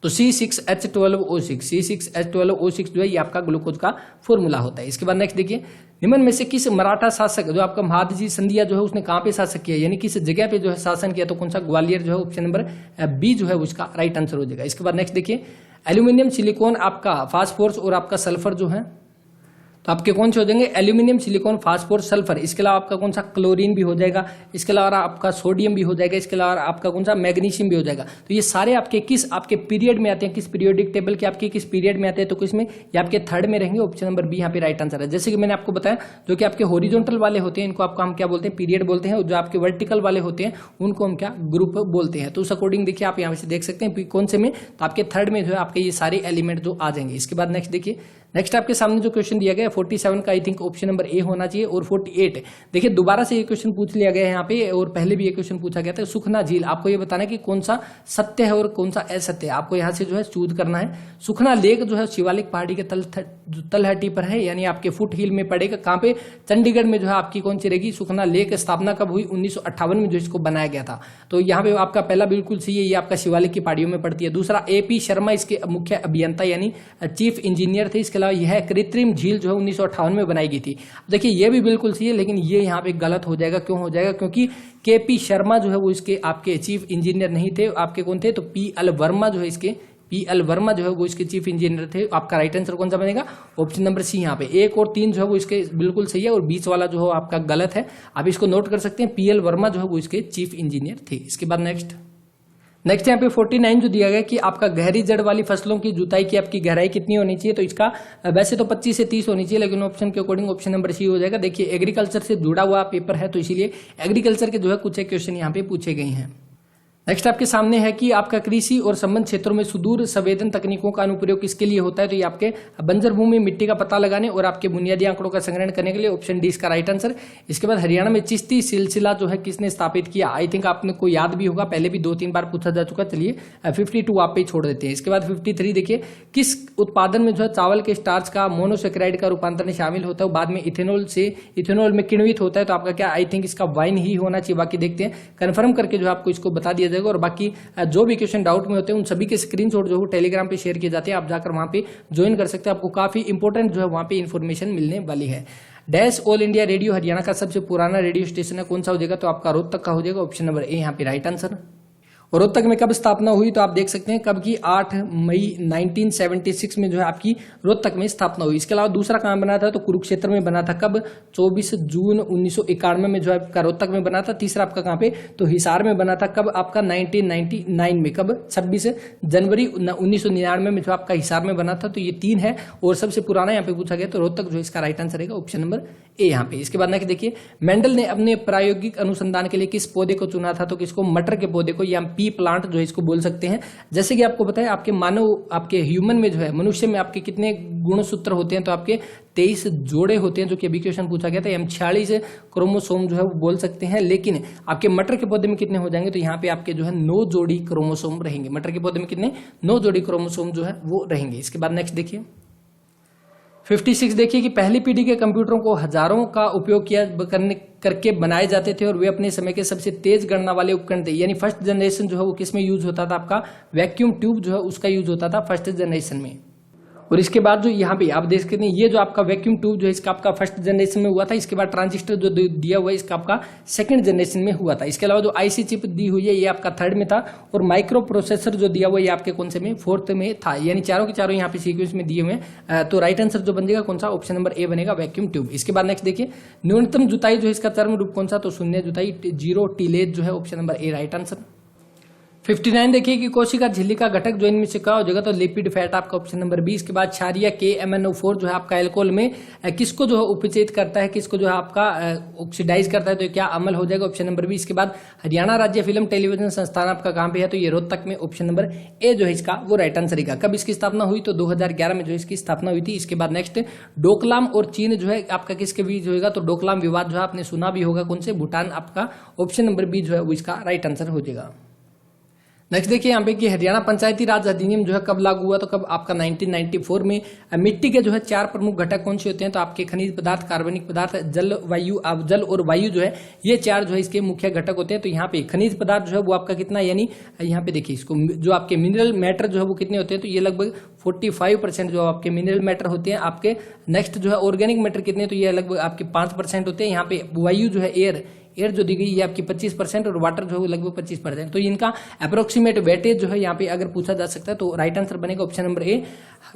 तो C6H12O6, C6H12O6 जो है ये आपका ग्लूकोज का फॉर्मूला होता है। इसके बाद नेक्स्ट देखिए, निम्न में से किस मराठा शासक जो आपका महादजी सिंधिया जो है उसने कहां पे शासक किया, यानी किस जगह पे जो है शासन किया, तो कौन सा, ग्वालियर जो है, ऑप्शन नंबर बी जो है उसका राइट आंसर हो जाएगा। इसके बाद नेक्स्ट देखिए, एल्यूमिनियम, सिलिकॉन, आपका फास्फोरस और आपका सल्फर जो है, तो आपके कौन से हो जाएंगे, एल्यूमिनियम, सिलिकॉन, फास्फोरस, सल्फर। इसके अलावा आपका कौन सा, क्लोरीन भी हो जाएगा, इसके अलावा आपका सोडियम भी हो जाएगा, इसके अलावा आपका कौन सा, मैग्नीशियम भी हो जाएगा। तो ये सारे आपके किस आपके पीरियड में आते हैं, किस पीरियोडिक टेबल के आपके किस पीरियड में आते हैं, तो किसमें, ये आपके थर्ड में रहेंगे, ऑप्शन नंबर बी यहाँ पे राइट आंसर है। जैसे कि मैंने आपको बताया, जो कि आपके हॉरिजॉन्टल वाले होते हैं इनको आपको हम क्या बोलते हैं, पीरियड बोलते हैं, और जो आपके वर्टिकल वाले होते हैं उनको हम क्या, ग्रुप बोलते हैं। तो उस अकॉर्डिंग देखिए आप यहाँ से देख सकते हैं कौन से में, तो आपके थर्ड में जो है आपके ये सारे एलिमेंट जो आ जाएंगे। इसके बाद नेक्स्ट देखिए, नेक्स्ट आपके सामने जो क्वेश्चन दिया गया है 47 का आई थिंक ऑप्शन नंबर ए होना चाहिए, और 48 देखिए दोबारा से ये क्वेश्चन पूछ लिया गया है यहाँ पे, और पहले भी ये क्वेश्चन पूछा गया था। सुखना झील, आपको ये बताना है कि कौन सा सत्य है और कौन सा असत्य है, आपको यहाँ से जो है चूज करना है। सुखना लेक जो है शिवालिक पहाड़ी के तलहटी पर है, यानी आपके फुट हिल में पड़ेगा। कहाँ पे, चंडीगढ़ में जो है आपकी कौन सी रहेगी, सुखना लेक। स्थापना कब हुई, 1958 में जो इसको बनाया गया था। तो यहाँ पे आपका पहला बिल्कुल सही है, ये आपका शिवालिक की पहाड़ियों में पड़ती है। दूसरा AP शर्मा इसके मुख्य अभियंता यानी चीफ इंजीनियर थे। इसके अलावा यह कृत्रिम झील जो है 1958 में बनाई गई थी। देखिए ये भी बिल्कुल सही है, लेकिन ये यहाँ पे गलत हो जाएगा। क्यों हो जाएगा? क्योंकि केपी शर्मा जो है वो इसके आपके चीफ इंजीनियर नहीं थे, आपके कौन थे? तो पीएल वर्मा जो है इसके पीएल वर्मा जो है वो इसके चीफ इंजीनियर थे। आपका राइट आंसर कौन सा बनेगा? Option number C. यहाँ पे 1 और 3 जो है वो इसके बिल्कुल सही है और बीच वाला जो है आपका गलत है। आप इसको नोट कर सकते हैं, पीएल वर्मा जो है वो इसके चीफ इंजीनियर थे। इसके बाद नेक्स्ट यहाँ पे 49 जो दिया गया कि आपका गहरी जड़ वाली फसलों की जुताई की आपकी गहराई कितनी होनी चाहिए? तो इसका वैसे तो 25 से 30 होनी चाहिए, लेकिन ऑप्शन के अकॉर्डिंग ऑप्शन नंबर सी हो जाएगा। देखिए एग्रीकल्चर से जुड़ा हुआ पेपर है तो इसीलिए एग्रीकल्चर के जो है कुछ एक क्वेश्चन यहाँ पे पूछे गए हैं। नेक्स्ट आपके सामने है कि आपका कृषि और संबंध क्षेत्रों में सुदूर संवेदन तकनीकों का अनुप्रयोग किसके लिए होता है? तो ये आपके बंजर भूमि मिट्टी का पता लगाने और आपके बुनियादी आंकड़ों का संग्रहण करने के लिए। ऑप्शन डी इसका राइट आंसर। इसके बाद हरियाणा में चिश्ती सिलसिला जो है किसने स्थापित किया? आई थिंक आपने को याद भी होगा, पहले भी 2-3 बार पूछा जा चुका। चलिए 52 आप पे छोड़ देते हैं। इसके बाद 53 देखिए, किस उत्पादन में जो है चावल के स्टार्च का मोनोसेक्राइड का रूपांतरण शामिल होता है, बाद में इथेनॉल में किण्वित होता है? तो आपका क्या? आई थिंक इसका वाइन ही होना चाहिए। बाकी देखते हैं, कंफर्म करके जो आपको इसको बता दिया जाएगा। और बाकी जो भी क्वेश्चन डाउट में होते हैं उन सभी के स्क्रीनशॉट जो है टेलीग्राम पे शेयर किए जाते हैं, आप जाकर वहां पे ज्वाइन कर सकते हैं। आपको काफी इंपॉर्टेंट जो है वहां पे इंफॉर्मेशन मिलने वाली है। Dash all India radio Haryana का सबसे पुराना रेडियो स्टेशन है, कौन सा हो जाएगा? तो आपका रोहतक का हो जाएगा। ऑप्शन नंबर ए यहाँ पे राइट आंसर। और रोहतक में कब स्थापना हुई? तो आप देख सकते हैं कब की, 8 मई 1976 में जो है आपकी रोहतक में स्थापना हुई। इसके अलावा दूसरा कहां बना था? तो कुरुक्षेत्र में बना था। कब? 24 जून 1991 में जो है आपका रोहतक में बना था। तीसरा आपका कहां पे? तो हिसार में बना था। कब? आपका 1999 में। कब? 26 जनवरी 1999 में जो आपका हिसार में बना था। तो ये 3 है और सबसे पुराना यहाँ पे पूछा गया, तो रोहतक जो इसका राइट आंसर रहेगा ऑप्शन नंबर ए यहाँ पे। इसके बाद नेक्स्ट देखिए, मेंडल ने अपने प्रायोगिक अनुसंधान के लिए किस पौधे को चुना था? तो किसको? मटर के पौधे को, या पी प्लांट जो है इसको बोल सकते हैं। जैसे कि आपको बताया, आपके मानव, आपके ह्यूमन में जो है, मनुष्य में आपके कितने गुणसूत्र होते हैं? तो आपके 23 जोड़े होते हैं, जो कि अभी क्वेश्चन पूछा गया था। हम 46 क्रोमोसोम जो है वो बोल सकते हैं, लेकिन आपके मटर के पौधे में कितने हो जाएंगे? तो यहाँ पे आपके जो है 9 जोड़ी क्रोमोसोम रहेंगे। मटर के पौधे में कितने? 9 जोड़ी क्रोमोसोम जो है वो रहेंगे। इसके बाद नेक्स्ट देखिए 56 देखिए कि पहली पीढ़ी के कंप्यूटरों को हजारों का उपयोग करके बनाए जाते थे और वे अपने समय के सबसे तेज गणना वाले उपकरण थे। यानी फर्स्ट जनरेशन जो है वो किस में यूज होता था? आपका वैक्यूम ट्यूब जो है उसका यूज होता था फर्स्ट जनरेशन में। और इसके बाद जो यहाँ पे आप देख सकते हैं, ये जो आपका वैक्यूम ट्यूब जो है इसका आपका फर्स्ट जनरेशन में हुआ था। इसके बाद ट्रांजिस्टर जो दिया हुआ है इसका आपका सेकंड जनरेशन में हुआ था। इसके अलावा जो आईसी चिप दी हुई है ये आपका थर्ड में था, और माइक्रो प्रोसेसर जो दिया हुआ है ये आपके कौन से में? फोर्थ में था। यानी चारों के चारों यहाँ पे सीक्वेंस में दिए हुए हैं। तो राइट आंसर जो बन जाएगा कौन सा? ऑप्शन नंबर ए बनेगा, वैक्यूम ट्यूब। इसके बाद नेक्स्ट देखिए, न्यूनतम जुताई जो है इसका चरम रूप कौन सा? तो शून्य जुताई, जीरो टिलेज जो है ऑप्शन नंबर ए राइट आंसर। 59 देखिए कि कोशिका झिल्ली का घटक जो इनमें से क्या हो जाएगा? तो लिपिड फैट आपका ऑप्शन नंबर बी। इसके बाद क्षारीय KMnO4 जो है आपका एल्कोहल में किसको जो है उपचेत करता है, किसको जो है आपका ऑक्सीडाइज करता है? तो क्या अमल हो जाएगा? Option number B. इसके बाद हरियाणा राज्य फिल्म टेलीविजन संस्थान आपका कहां पे है? तो ये रोहतक में। ऑप्शन नंबर ए जो है इसका वो राइट आंसर है। कब इसकी स्थापना हुई? तो 2011 में जो इसकी स्थापना हुई थी। इसके बाद नेक्स्ट, डोकलाम और चीन जो है आपका किसके बीच होगा? तो डोकलाम विवाद जो है आपने सुना भी होगा, कौन से? भूटान। आपका ऑप्शन नंबर बी जो है वो इसका राइट आंसर हो जाएगा। नेक्स्ट देखिए यहाँ पे कि हरियाणा पंचायती राज अधिनियम जो है कब लागू हुआ? तो कब? आपका 1994 में। मिट्टी के जो है 4 प्रमुख घटक कौन से होते हैं? तो आपके खनिज पदार्थ, कार्बनिक पदार्थ, जल और वायु जो है ये 4 जो है इसके मुख्य घटक होते हैं। तो यहाँ पे खनिज पदार्थ जो है वो आपका कितना, यानी यहाँ पे देखिए इसको, जो आपके मिनरल मैटर जो है वो कितने होते हैं? तो ये लगभग 45% जो आपके मिनरल मैटर होते हैं आपके। नेक्स्ट जो है ऑर्गेनिक मैटर कितने? तो ये लगभग आपके 5% होते हैं। यहाँ पे वायु जो है एयर जो दी गई ये आपकी 25% और वाटर जो है लगभग 25%। तो इनका अप्रोक्सीमेट वेटेज जो है यहाँ पे अगर पूछा जा सकता है तो राइट आंसर बनेगा ऑप्शन नंबर ए।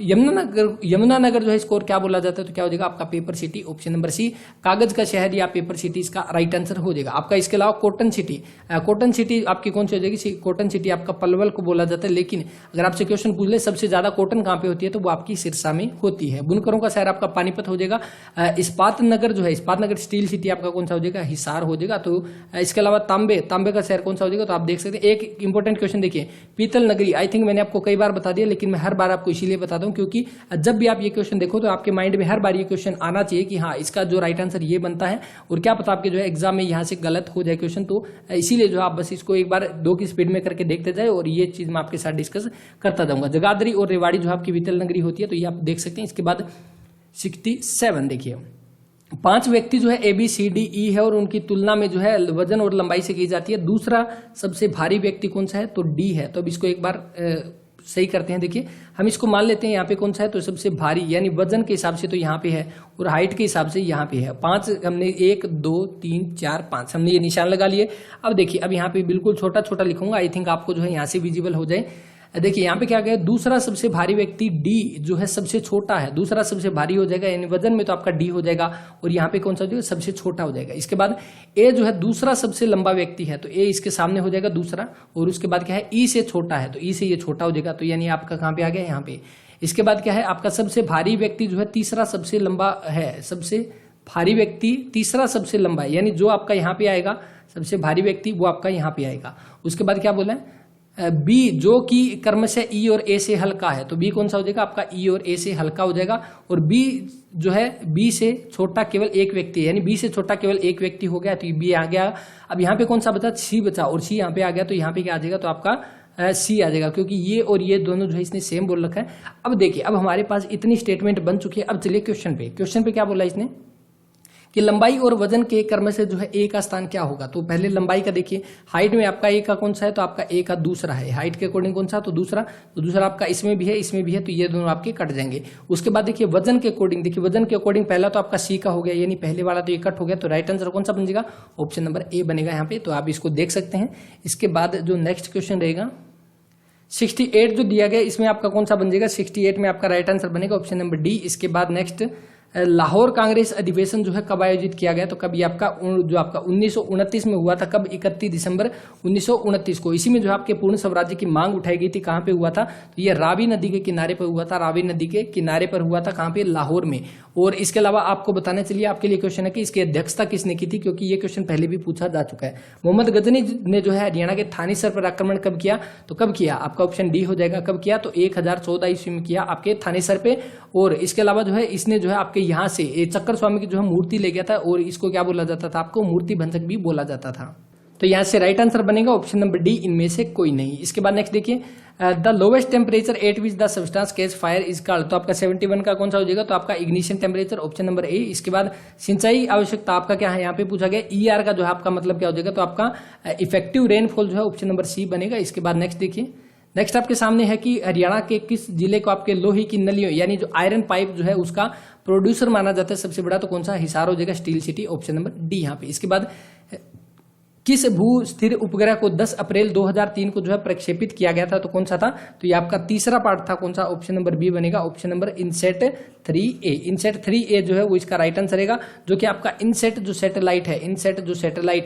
यमुनानगर जो है स्कोर क्या बोला जाता है? तो क्या हो जाएगा आपका? Paper city. Option number C, कागज का शहर या पेपर सिटी इसका राइट आंसर हो जाएगा आपका। इसके अलावा कॉटन सिटी आपकी कौन सी हो जाएगी? कॉटन सिटी आपका पलवल को बोला जाता है, लेकिन अगर आपसे क्वेश्चन पूछ ले सबसे ज्यादा कॉटन कहाँ पे होती है? तो वो आपकी सिरसा में होती है। बुनकरों का शहर आपका पानीपत हो जाएगा। इस्पात नगर जो है, इस्पात नगर स्टील सिटी आपका कौन सा हो जाएगा? हिसार हो जाएगा। तो इसके अलावा तांबे का शहर कौन सा हो जाएगा? तो आप देख सकते हैं एक इंपॉर्टेंट क्वेश्चन देखिए, पीतल नगरी। आई थिंक मैंने आपको कई बार बता दिया, लेकिन मैं हर बार आपको इसीलिए बताता हूं क्योंकि जब भी आप ये क्वेश्चन देखो तो आपके माइंड में हर बार ये क्वेश्चन आना चाहिए कि हाँ इसका जो राइट आंसर ये बनता है, और क्या पता आपके जो है एग्जाम में यहाँ से गलत हो जाए क्वेश्चन। तो इसीलिए जो आप बस इसको एक बार 2 की स्पीड में करके देखते जाए, और ये चीज मैं आपके साथ डिस्कस करता जाऊंगा। जगाधरी और रेवाड़ी जो आपकी पीतल नगरी होती है, तो ये आप देख सकते हैं। इसके बाद 67 देखिए, 5 व्यक्ति जो है ABCDE है और उनकी तुलना में जो है वजन और लंबाई से की जाती है। दूसरा सबसे भारी व्यक्ति कौन सा है? तो डी है। तो अब इसको एक बार सही करते हैं। देखिए हम इसको मान लेते हैं यहाँ पे कौन सा है, तो सबसे भारी यानी वजन के हिसाब से तो यहाँ पे है और हाइट के हिसाब से यहाँ पे है। 5 हमने 1 2 3 4 5 हमने ये निशान लगा लिए। अब देखिए अब यहाँ पे बिल्कुल छोटा छोटा लिखूंगा, आई थिंक आपको जो है यहाँ से विजिबल हो जाए। देखिए यहाँ पे क्या गया, दूसरा सबसे भारी व्यक्ति डी जो है सबसे छोटा है, दूसरा सबसे भारी हो जाएगा यानी वजन में तो आपका डी हो जाएगा और यहाँ पे कौन सा हो जाएगा, सबसे छोटा हो जाएगा। इसके बाद ए जो है दूसरा सबसे लंबा व्यक्ति है तो ए इसके सामने हो जाएगा दूसरा, और उसके बाद क्या है ई से छोटा है तो ई से ये छोटा हो जाएगा, तो यानी आपका कहाँ पे आ गया, यहाँ पे। इसके बाद क्या है, आपका सबसे भारी व्यक्ति जो है तीसरा सबसे लंबा है, सबसे भारी व्यक्ति तीसरा सबसे लंबा है, यानी जो आपका यहाँ पे आएगा सबसे भारी व्यक्ति वो आपका यहाँ पे आएगा। उसके बाद क्या बोला है, बी जो कि क्रमशः ई और ए से हल्का है, तो बी कौन सा हो जाएगा आपका ई और ए से हल्का हो जाएगा, और बी जो है बी से छोटा केवल एक व्यक्ति है, यानी बी से छोटा केवल एक व्यक्ति हो गया तो बी आ गया। अब यहाँ पे कौन सा बचा, सी बचा, और सी यहाँ पे आ गया तो यहाँ पे क्या आ जाएगा, तो आपका सी आ जाएगा, क्योंकि ये और ये दोनों जो है इसने सेम बोल रखा है। अब देखिए अब हमारे पास इतनी स्टेटमेंट बन चुकी है। अब चलिए क्वेश्चन पे क्या बोला इसने कि लंबाई और वजन के क्रम से जो है ए का स्थान क्या होगा। तो पहले लंबाई का देखिए, हाइट में आपका ए का कौन सा है, तो आपका ए का दूसरा है, हाइट के अकॉर्डिंग कौन सा, तो दूसरा आपका इसमें भी है इसमें भी है, तो ये दोनों आपके कट जाएंगे। उसके बाद देखिए वजन के अकॉर्डिंग, देखिए वजन के अकॉर्डिंग पहला तो आपका सी का हो गया, यानी पहले वाला तो ये कट हो गया, तो राइट आंसर कौन सा बन जाएगा, ऑप्शन नंबर ए बनेगा यहाँ पे, तो आप इसको देख सकते हैं। इसके बाद जो नेक्स्ट क्वेश्चन रहेगा 68 जो दिया गया इसमें आपका कौन सा बन जाएगा, 68 में आपका राइट आंसर बनेगा ऑप्शन नंबर डी। इसके बाद नेक्स्ट लाहौर कांग्रेस अधिवेशन जो है कब आयोजित किया गया, तो कब ये आपका जो आपका 1929 में हुआ था, कब 31 दिसंबर 1929 को। इसी में जो आपके पूर्ण स्वराज्य की मांग उठाई गई थी, कहाँ पे हुआ था, तो ये रावी नदी के किनारे पर हुआ था, रावी नदी के किनारे पर हुआ था, कहाँ पे, लाहौर में। और इसके अलावा आपको बताने चलिए आपके लिए क्वेश्चन है कि इसकी अध्यक्षता किसने की थी, क्योंकि ये क्वेश्चन पहले भी पूछा जा चुका है। मोहम्मद गजनी ने जो है हरियाणा के थानेसर पर आक्रमण कब किया, तो कब किया, आपका ऑप्शन डी हो जाएगा, कब किया, तो 1014 ईस्वी में किया आपके थानेसर पे। और इसके अलावा जो है इसने जो है आपके यहाँ से चक्कर स्वामी की जो है मूर्ति ले गया था, और इसको क्या बोला जाता था, आपको मूर्ति भंजक भी बोला जाता था। तो यहाँ से राइट आंसर बनेगा ऑप्शन नंबर डी, इनमें से कोई नहीं। इसके बाद नेक्स्ट देखिए, the lowest temperature at which the substance catch fire is called, तो आपका 71 का कौन सा हो जाएगा, तो आपका इग्निशन टेम्परेचर, ऑप्शन नंबर ए। इसके बाद सिंचाई आवश्यकता आपका क्या है, यहाँ पे पूछा गया ईआर का जो है आपका मतलब क्या हो जाएगा, तो आपका इफेक्टिव रेनफॉल जो है ऑप्शन नंबर सी बनेगा। इसके बाद नेक्स्ट देखिए, नेक्स्ट आपके सामने है कि हरियाणा के किस जिले को आपके लोहे की नलियों यानी जो आयरन पाइप जो है उसका प्रोड्यूसर माना जाता है सबसे बड़ा, तो कौन सा, हिसार हो जाएगा, steel city, option number D यहाँ पे। इसके बाद किस भू स्थिर उपग्रह को 10 अप्रैल 2003 को जो है प्रक्षेपित किया गया था, तो कौन सा था, तो ये आपका तीसरा पार्ट था, कौन सा, ऑप्शन नंबर बी बनेगा, option number INSAT 3A। INSAT 3A जो है वो इसका राइट आंसर रहेगा, जो कि आपका इनसेट जो सैटेलाइट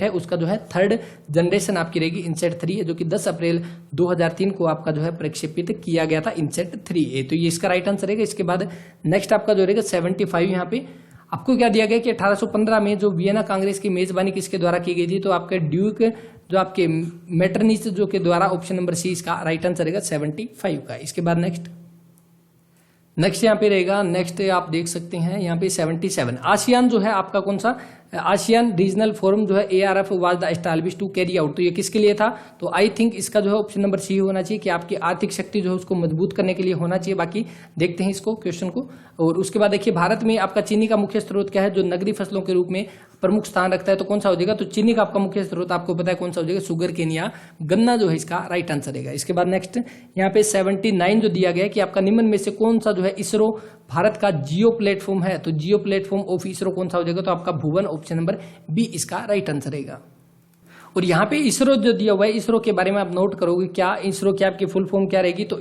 है उसका जो है 3rd जनरेशन आपकी रहेगी इनसेट 3A, जो कि 10 अप्रैल 2003 को आपका जो है प्रक्षेपित किया गया था इनसेट 3A, तो ये इसका राइट आंसर रहेगा। इसके बाद नेक्स्ट आपका जो रहेगा 75, यहाँ पे आपको क्या दिया गया कि 1815 में जो वियना कांग्रेस की मेजबानी किसके द्वारा की गई थी, तो आपके ड्यूक जो आपके मेटरनिच जो के द्वारा, ऑप्शन नंबर सी इसका राइट आंसर रहेगा 75 का। इसके बाद नेक्स्ट यहाँ पे रहेगा, नेक्स्ट आप देख सकते हैं यहाँ पे 77 आसियान जो है आपका कौन सा, आसियान रीजनल फोरम जो है ARF was the establish to carry out, तो ये किसके लिए था, तो आई थिंक इसका जो है ऑप्शन नंबर सी होना चाहिए कि आपकी आर्थिक शक्ति जो है उसको मजबूत करने के लिए होना चाहिए। बाकी देखते हैं इसको क्वेश्चन को। और उसके बाद देखिए भारत में आपका चीनी का मुख्य स्रोत क्या है, जो नगदी फसलों के रूप में प्रमुख स्थान रखता है, तो कौन सा हो जाएगा, तो चीनी का आपका मुख्य स्रोत आपको पता है कौन सा हो जाएगा, शुगर केन या गन्ना जो है इसका राइट आंसर रहेगा। इसके बाद नेक्स्ट यहाँ पे 79 जो दिया गया है कि आपका निम्न में से कौन सा जो है इसरो भारत का जियो प्लेटफॉर्म है, तो जियो प्लेटफॉर्म ऑफ इसरो कौन सा हो जाएगा, तो आपका भुवन, ऑप्शन नंबर बी इसका राइट आंसर रहेगा। और यहाँ पे इसरो जो दिया हुआ है, इसरो के बारे में आप नोट करोगे क्या, इसरो की आपकी फुल फॉर्म क्या रहेगी, तो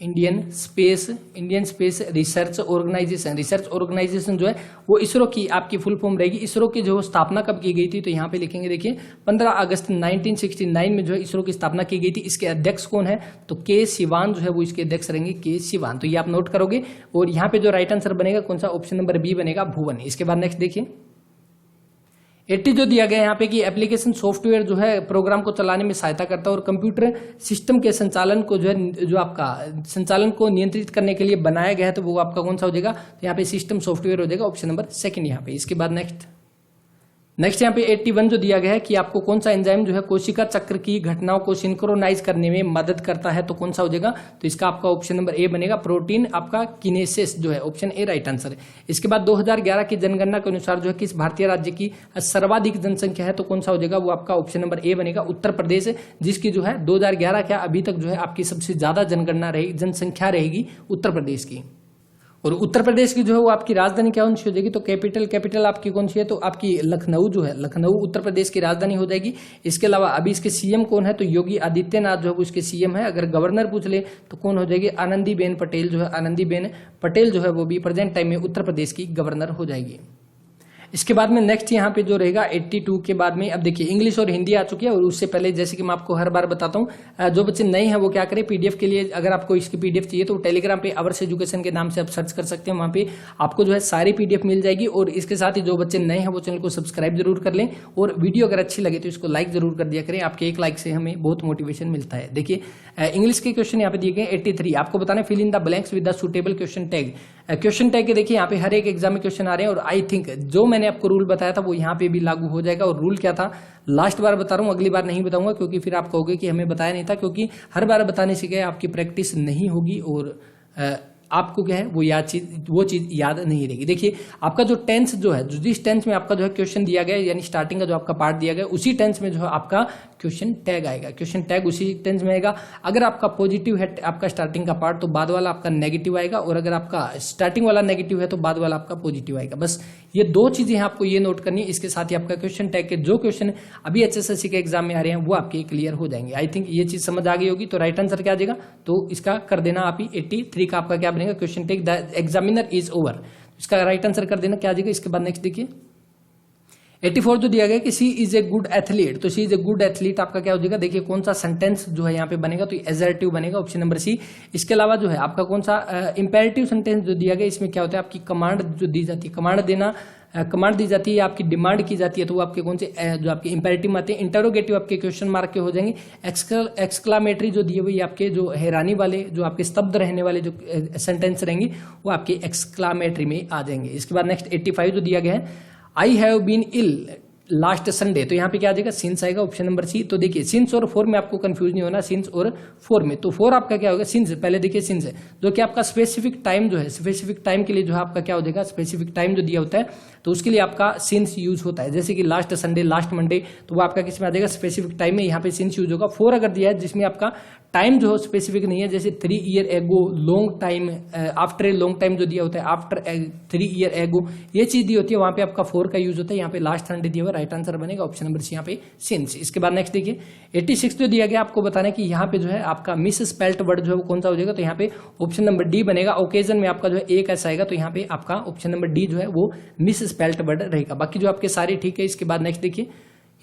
इंडियन स्पेस रिसर्च ऑर्गेनाइजेशन जो है वो इसरो की आपकी फुल फॉर्म रहेगी। इसरो की जो स्थापना कब की गई थी, तो यहाँ पे लिखेंगे देखिए 15 अगस्त 1969 में जो है इसरो की स्थापना की गई थी। इसके अध्यक्ष कौन है, तो के सिवान जो है वो इसके अध्यक्ष रहेंगे, के सिवान, तो ये आप नोट करोगे। और यहाँ पे जो राइट आंसर बनेगा कौन सा, ऑप्शन नंबर बी बनेगा, भुवन। इसके बाद नेक्स्ट देखिए 80 जो दिया गया यहाँ पे कि एप्लीकेशन सॉफ्टवेयर जो है प्रोग्राम को चलाने में सहायता करता है और कंप्यूटर सिस्टम के संचालन को जो है जो आपका संचालन को नियंत्रित करने के लिए बनाया गया है, तो वो आपका कौन सा हो जाएगा, तो यहाँ पे सिस्टम सॉफ्टवेयर हो जाएगा, ऑप्शन नंबर सेकंड यहाँ पे। इसके बाद नेक्स्ट यहाँ पे 81 जो दिया गया है कि आपको कौन सा एंजाइम जो है कोशिका चक्र की घटनाओं को सिंक्रोनाइज करने में मदद करता है, तो कौन सा हो जाएगा, तो इसका आपका ऑप्शन नंबर ए बनेगा, प्रोटीन आपका किनेसिस जो है, ऑप्शन ए राइट आंसर है। इसके बाद 2011 की जनगणना के अनुसार जो है किस भारतीय राज्य की सर्वाधिक जनसंख्या है, तो कौन सा हो जाएगा, वो आपका ऑप्शन नंबर ए बनेगा, उत्तर प्रदेश, जिसकी जो है 2011 क्या अभी तक जो है आपकी सबसे ज्यादा जनसंख्या रहेगी उत्तर प्रदेश की। और उत्तर प्रदेश की जो है वो आपकी राजधानी क्या सी हो जाएगी, तो कैपिटल आपकी कौन सी है, तो आपकी लखनऊ जो है, लखनऊ उत्तर प्रदेश की राजधानी हो जाएगी। इसके अलावा अभी इसके सीएम कौन है, तो योगी आदित्यनाथ जो है वो इसके सीएम है। अगर गवर्नर पूछ ले तो कौन हो जाएगी, आनंदीबेन पटेल जो है, आनंदीबेन पटेल जो है वो भी प्रेजेंट टाइम में उत्तर प्रदेश की गवर्नर हो जाएगी। इसके बाद में नेक्स्ट यहाँ पे जो रहेगा 82 के बाद में, अब देखिए इंग्लिश और हिंदी आ चुकी है। और उससे पहले जैसे कि मैं आपको हर बार बताता हूँ, जो बच्चे नए हैं वो क्या करें, पीडीएफ के लिए अगर आपको इसकी पीडीएफ चाहिए तो टेलीग्राम पे अवर्स एजुकेशन के नाम से आप सर्च कर सकते हैं, वहाँ पे आपको जो है सारी पीडीएफ मिल जाएगी। और इसके साथ ही जो बच्चे नए हैं वो चैनल को सब्सक्राइब जरूर कर लें, और वीडियो अगर अच्छी लगे तो इसको लाइक जरूर कर दिया करें, आपके एक लाइक से हमें बहुत मोटिवेशन मिलता है। देखिए इंग्लिश के क्वेश्चन यहाँ पे दिए गए 83, आपको बताना fill in the blanks with the suitable question tag. Question tag के देखिए यहाँ पे हर एक एग्जाम में क्वेश्चन आ रहे हैं, और आई थिंक जो मैंने आपको रूल बताया था वो यहाँ पे भी लागू हो जाएगा। और रूल क्या था लास्ट बार बता रहा हूँ, अगली बार नहीं बताऊंगा, क्योंकि फिर आप कहोगे कि हमें बताया नहीं था, क्योंकि हर बार बताने से क्या आपकी प्रैक्टिस नहीं होगी और आपको क्या है वो चीज याद नहीं रहेगी। देखिए आपका जो टेंस जो है, जिस टेंस में आपका जो है क्वेश्चन दिया गया है, यानी स्टार्टिंग का जो आपका पार्ट दिया गया है, उसी टेंस में जो है आपका क्वेश्चन टैग आएगा। क्वेश्चन टैग उसी टेंस में आएगा। अगर आपका पॉजिटिव है आपका स्टार्टिंग का पार्ट, तो बाद वाला आपका नेगेटिव आएगा, और अगर आपका स्टार्टिंग वाला नेगेटिव है तो बाद वाला आपका पॉजिटिव आएगा। बस ये दो चीजें आपको ये नोट करनी है। इसके साथ ही आपका क्वेश्चन टैग के जो क्वेश्चन अभी HSSC के एग्जाम में आ रहे हैं वो आपके क्लियर हो जाएंगे। आई थिंक ये चीज समझ आ गई होगी। तो राइट आंसर क्या आ जाएगा, तो इसका कर देना आप ही 83 का आपका क्या बनेगा, question tag the examiner is over, इसका राइट आंसर कर देना क्या आ जाएगा। इसके बाद नेक्स्ट देखिए 84 जो दिया गया कि सी इज ए गुड एथलीट, तो सी इज ए गुड एथलीट आपका क्या हो जाएगा, देखिए कौन सा सेंटेंस जो है यहाँ पे बनेगा, तो एजर्टिव बनेगा, ऑप्शन नंबर सी। इसके अलावा जो है आपका कौन सा इंपेरेटिव सेंटेंस जो दिया गया, इसमें क्या होता है, आपकी कमांड जो दी जाती है, कमांड दी जाती है, आपकी डिमांड की जाती है, तो वो आपके कौन से जो आपके इंपेरेटिव आते हैं। इंटरोगेटिव आपके क्वेश्चन मार्क के हो जाएंगे। एक्सक्लामेटरी जो दिए हुए आपके जो हैरानी वाले, जो आपके स्तब्ध रहने वाले जो सेंटेंस रहेंगे वो आपके एक्सक्लामेटरी में आ जाएंगे। इसके बाद नेक्स्ट 85 जो दिया गया है, I have been ill last Sunday, तो यहाँ पे क्या आ जाएगा, सिंस आएगा, ऑप्शन नंबर सी। तो देखिए सिंस और फोर में आपको कंफ्यूज नहीं होना, सिंस और फोर में, तो फोर आपका क्या होगा, सिंस। पहले देखिए सिंस है जो कि आपका स्पेसिफिक टाइम जो है, स्पेसिफिक टाइम के लिए जो है आपका क्या हो जाएगा, स्पेसिफिक टाइम जो दिया होता है तो उसके लिए आपका सिंस यूज होता है। जैसे कि लास्ट संडे, लास्ट मंडे, तो वो आपका किस में आ जाएगा, स्पेसिफिक टाइम में, यहाँ पे सिंस यूज होगा। फोर अगर दिया है जिसमें आपका टाइम जो है स्पेसिफिक नहीं है, जैसे 3 year ago, long time, after a long time जो दिया होता है, आफ्टर 3 ईयर एगो, ये चीज दी होती है, वहां पे आपका फोर का यूज होता है। यहाँ पे लास्ट संडे दिया हुआ, राइट आंसर बनेगा ऑप्शन नंबर सी, यहाँ पे सिंस। इसके बाद नेक्स्ट देखिए 86 जो दिया गया, आपको बताना है कि यहाँ पे जो है आपका मिस स्पेल्ट वर्ड जो है वो कौन सा हो जाएगा, तो यहाँ पे ऑप्शन नंबर डी बनेगा। ओकेजन में आपका जो है एक ऐसा आएगा, तो यहाँ पे आपका ऑप्शन नंबर डी जो है वो मिस स्पेल्ट वर्ड रहेगा। बाकी जो आपके सारे ठीक है। इसके बाद नेक्स्ट देखिए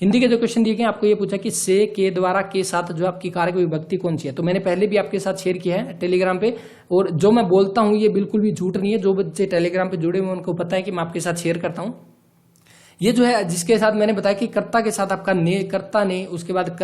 हिंदी के जो क्वेश्चन दिए गए, आपको ये पूछा कि से, के द्वारा, के साथ जो आपकी कारक विभक्ति कौन सी है, तो मैंने पहले भी आपके साथ शेयर किया है टेलीग्राम पे, और जो मैं बोलता हूं ये बिल्कुल भी झूठ नहीं है। जो बच्चे टेलीग्राम पे जुड़े हुए उनको पता है कि मैं आपके साथ शेयर करता हूं। ये जो है जिसके साथ मैंने बताया कि कर्ता के साथ आपका ने, कर्ता ने, उसके बाद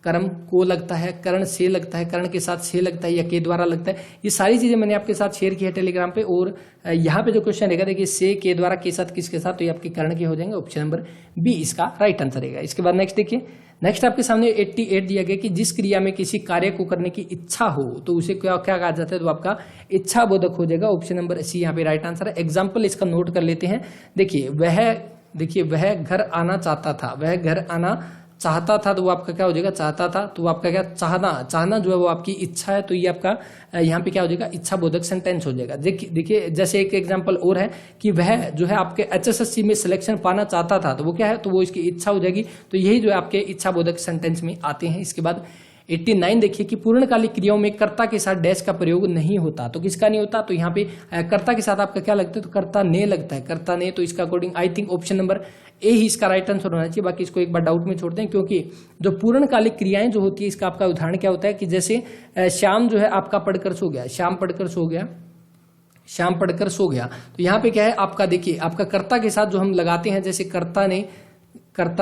कर्म को लगता है, कर्ण से लगता है, कर्ण के साथ से लगता है, या के द्वारा लगता है, ये सारी चीजें मैंने आपके साथ शेयर की है टेलीग्राम पे। और यहाँ पे जो क्वेश्चन रहेगा देखिए से, के द्वारा, के साथ, किसके साथ, तो ये आपके कर्ण के हो जाएंगे, ऑप्शन नंबर बी इसका राइट आंसर रहेगा। इसके बाद नेक्स्ट देखिए, नेक्स्ट आपके सामने 88 दिया गया कि जिस क्रिया में किसी कार्य को करने की इच्छा हो तो उसे क्या कहा जाता है, तो आपका इच्छा बोधक हो जाएगा, ऑप्शन नंबर सी यहाँ पे राइट आंसर है। एग्जाम्पल इसका नोट कर लेते हैं। देखिए वह घर आना चाहता था, वह घर आना चाहता था, तो वो आपका क्या हो जाएगा, चाहता था, तो वो आपका क्या, चाहना जो है वो आपकी इच्छा है, तो ये आपका यहाँ पे क्या हो जाएगा, इच्छा बोधक सेंटेंस हो जाएगा। देखिए जैसे एक एग्जांपल और है कि वह जो है आपके HSSC में सिलेक्शन पाना चाहता था, तो वो क्या है, तो वो इसकी इच्छा हो जाएगी। तो यही जो है आपके इच्छा बोधक सेंटेंस में आते हैं। इसके बाद 89 देखिए कि पूर्णकालिक क्रियाओं में कर्ता के साथ डैश का प्रयोग नहीं होता, तो किसका नहीं होता, तो यहाँ पे कर्ता के साथ आपका क्या लगता है, तो कर्ता ने लगता है, कर्ता ने, तो इसका according I think option number A ही इसका राइट आंसर होना चाहिए। बाकी इसको एक बार डाउट में छोड़ते हैं, क्योंकि जो पूर्णकालिक क्रियाएं जो होती है इसका आपका उदाहरण क्या होता है कि जैसे श्याम जो है आपका पढ़कर सो गया, श्याम पढ़कर सो गया, तो यहाँ पे क्या है आपका, देखिए आपका कर्ता के साथ जो हम लगाते हैं, जैसे कर्ता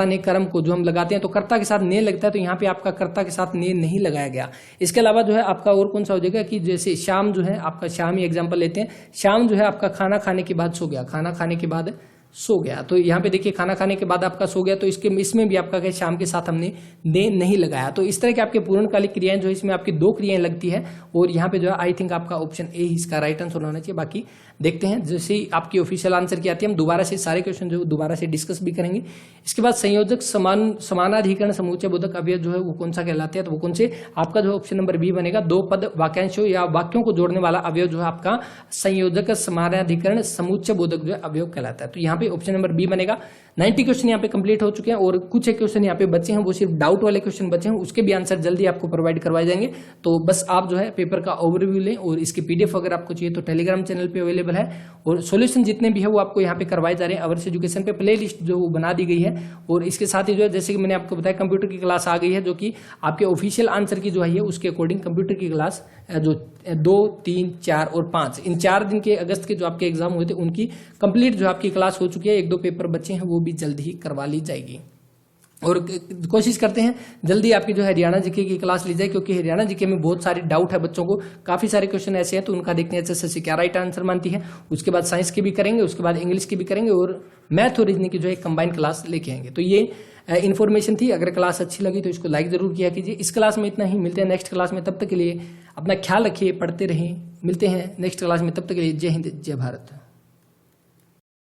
ने कर्म को जो हम लगाते हैं तो कर्ता के साथ ने लगता है, तो यहाँ पे आपका कर्ता के साथ ने नहीं लगाया गया। इसके अलावा जो है आपका और कौन सा हो जाएगा कि जैसे शाम जो है आपका, शाम ही एग्जांपल लेते हैं, शाम जो है आपका खाना खाने के बाद सो गया, खाना खाने के बाद सो गया। तो यहाँ पे देखिए खाना खाने के बाद आपका सो गया, तो इसमें भी आपका क्या शाम के साथ हमने ने नहीं लगाया। तो इस तरह के आपके पूर्णकालिक क्रियाएं जो इसमें आपकी 2 क्रियाएं लगती है, और यहाँ पे जो है आई थिंक आपका ऑप्शन ए इसका राइट आंसर होना चाहिए। बाकी देखते हैं जैसे ही आपकी ऑफिशियल आंसर की आती है हम दोबारा से सारे क्वेश्चन जो दोबारा से डिस्कस भी करेंगे। इसके बाद संयोजक समानाधिकरण समूचय बोधक अवयव जो है वो कौन सा कहलाते हैं, तो वो कौन से, आपका जो ऑप्शन नंबर बी बनेगा। 2 पद वाक्यांशों या वाक्यों को जोड़ने वाला अवयव जो है आपका संयोजक समानाधिकरण समूचय बोधक जो है अवयव कहलाता है। तो यहाँ पे ऑप्शन नंबर बी बनेगा। 90 क्वेश्चन यहाँ पे कंप्लीट हो चुके हैं, और कुछ एक क्वेश्चन यहाँ पे बचे हैं, वो सिर्फ डाउट वाले क्वेश्चन बचे हैं, उसके भी आंसर जल्दी आपको प्रोवाइड करवाए जाएंगे। तो बस आप जो है पेपर का ओवरव्यू लें, और इसकी पीडीएफ अगर आपको चाहिए तो टेलीग्राम चैनल पे अवेलेबल है, और सॉल्यूशन जितने भी है वो आपको यहाँ पे करवाए जा रहे हैं। अवर्स एजुकेशन पे प्ले लिस्ट जो वो बना दी गई है, और इसके साथ ही जो है जैसे कि मैंने आपको बताया कंप्यूटर की क्लास आ गई है, जो कि आपके ऑफिशियल आंसर की जो है उसके अकॉर्डिंग कंप्यूटर की क्लास जो 2, 3, 4 और 5 इन 4 दिन के अगस्त के जो आपके एग्जाम हुए थे उनकी कंप्लीट जो आपकी क्लास हो चुकी है। 1-2 पेपर बचे हैं वो भी जल्द ही करवा ली जाएगी, और कोशिश करते हैं जल्दी आपकी जो है हरियाणा जीके की क्लास ली जाए, क्योंकि हरियाणा जीके में बहुत सारी डाउट है बच्चों को, काफी सारे क्वेश्चन ऐसे हैं, तो उनका देखते हैं एसएससी क्या राइट आंसर मानती है। उसके बाद साइंस की भी करेंगे, उसके बाद इंग्लिश की भी करेंगे, और मैथ और रीजनिंग की जो है कंबाइंड क्लास लेके आएंगे। तो ये इन्फॉर्मेशन थी। अगर क्लास अच्छी लगी तो इसको लाइक जरूर किया कीजिए। इस क्लास में इतना ही, मिलते हैं नेक्स्ट क्लास में, तब तक के लिए अपना ख्याल रखिए, पढ़ते रहें, मिलते हैं नेक्स्ट क्लास में, तब तक के लिए जय हिंद जय भारत।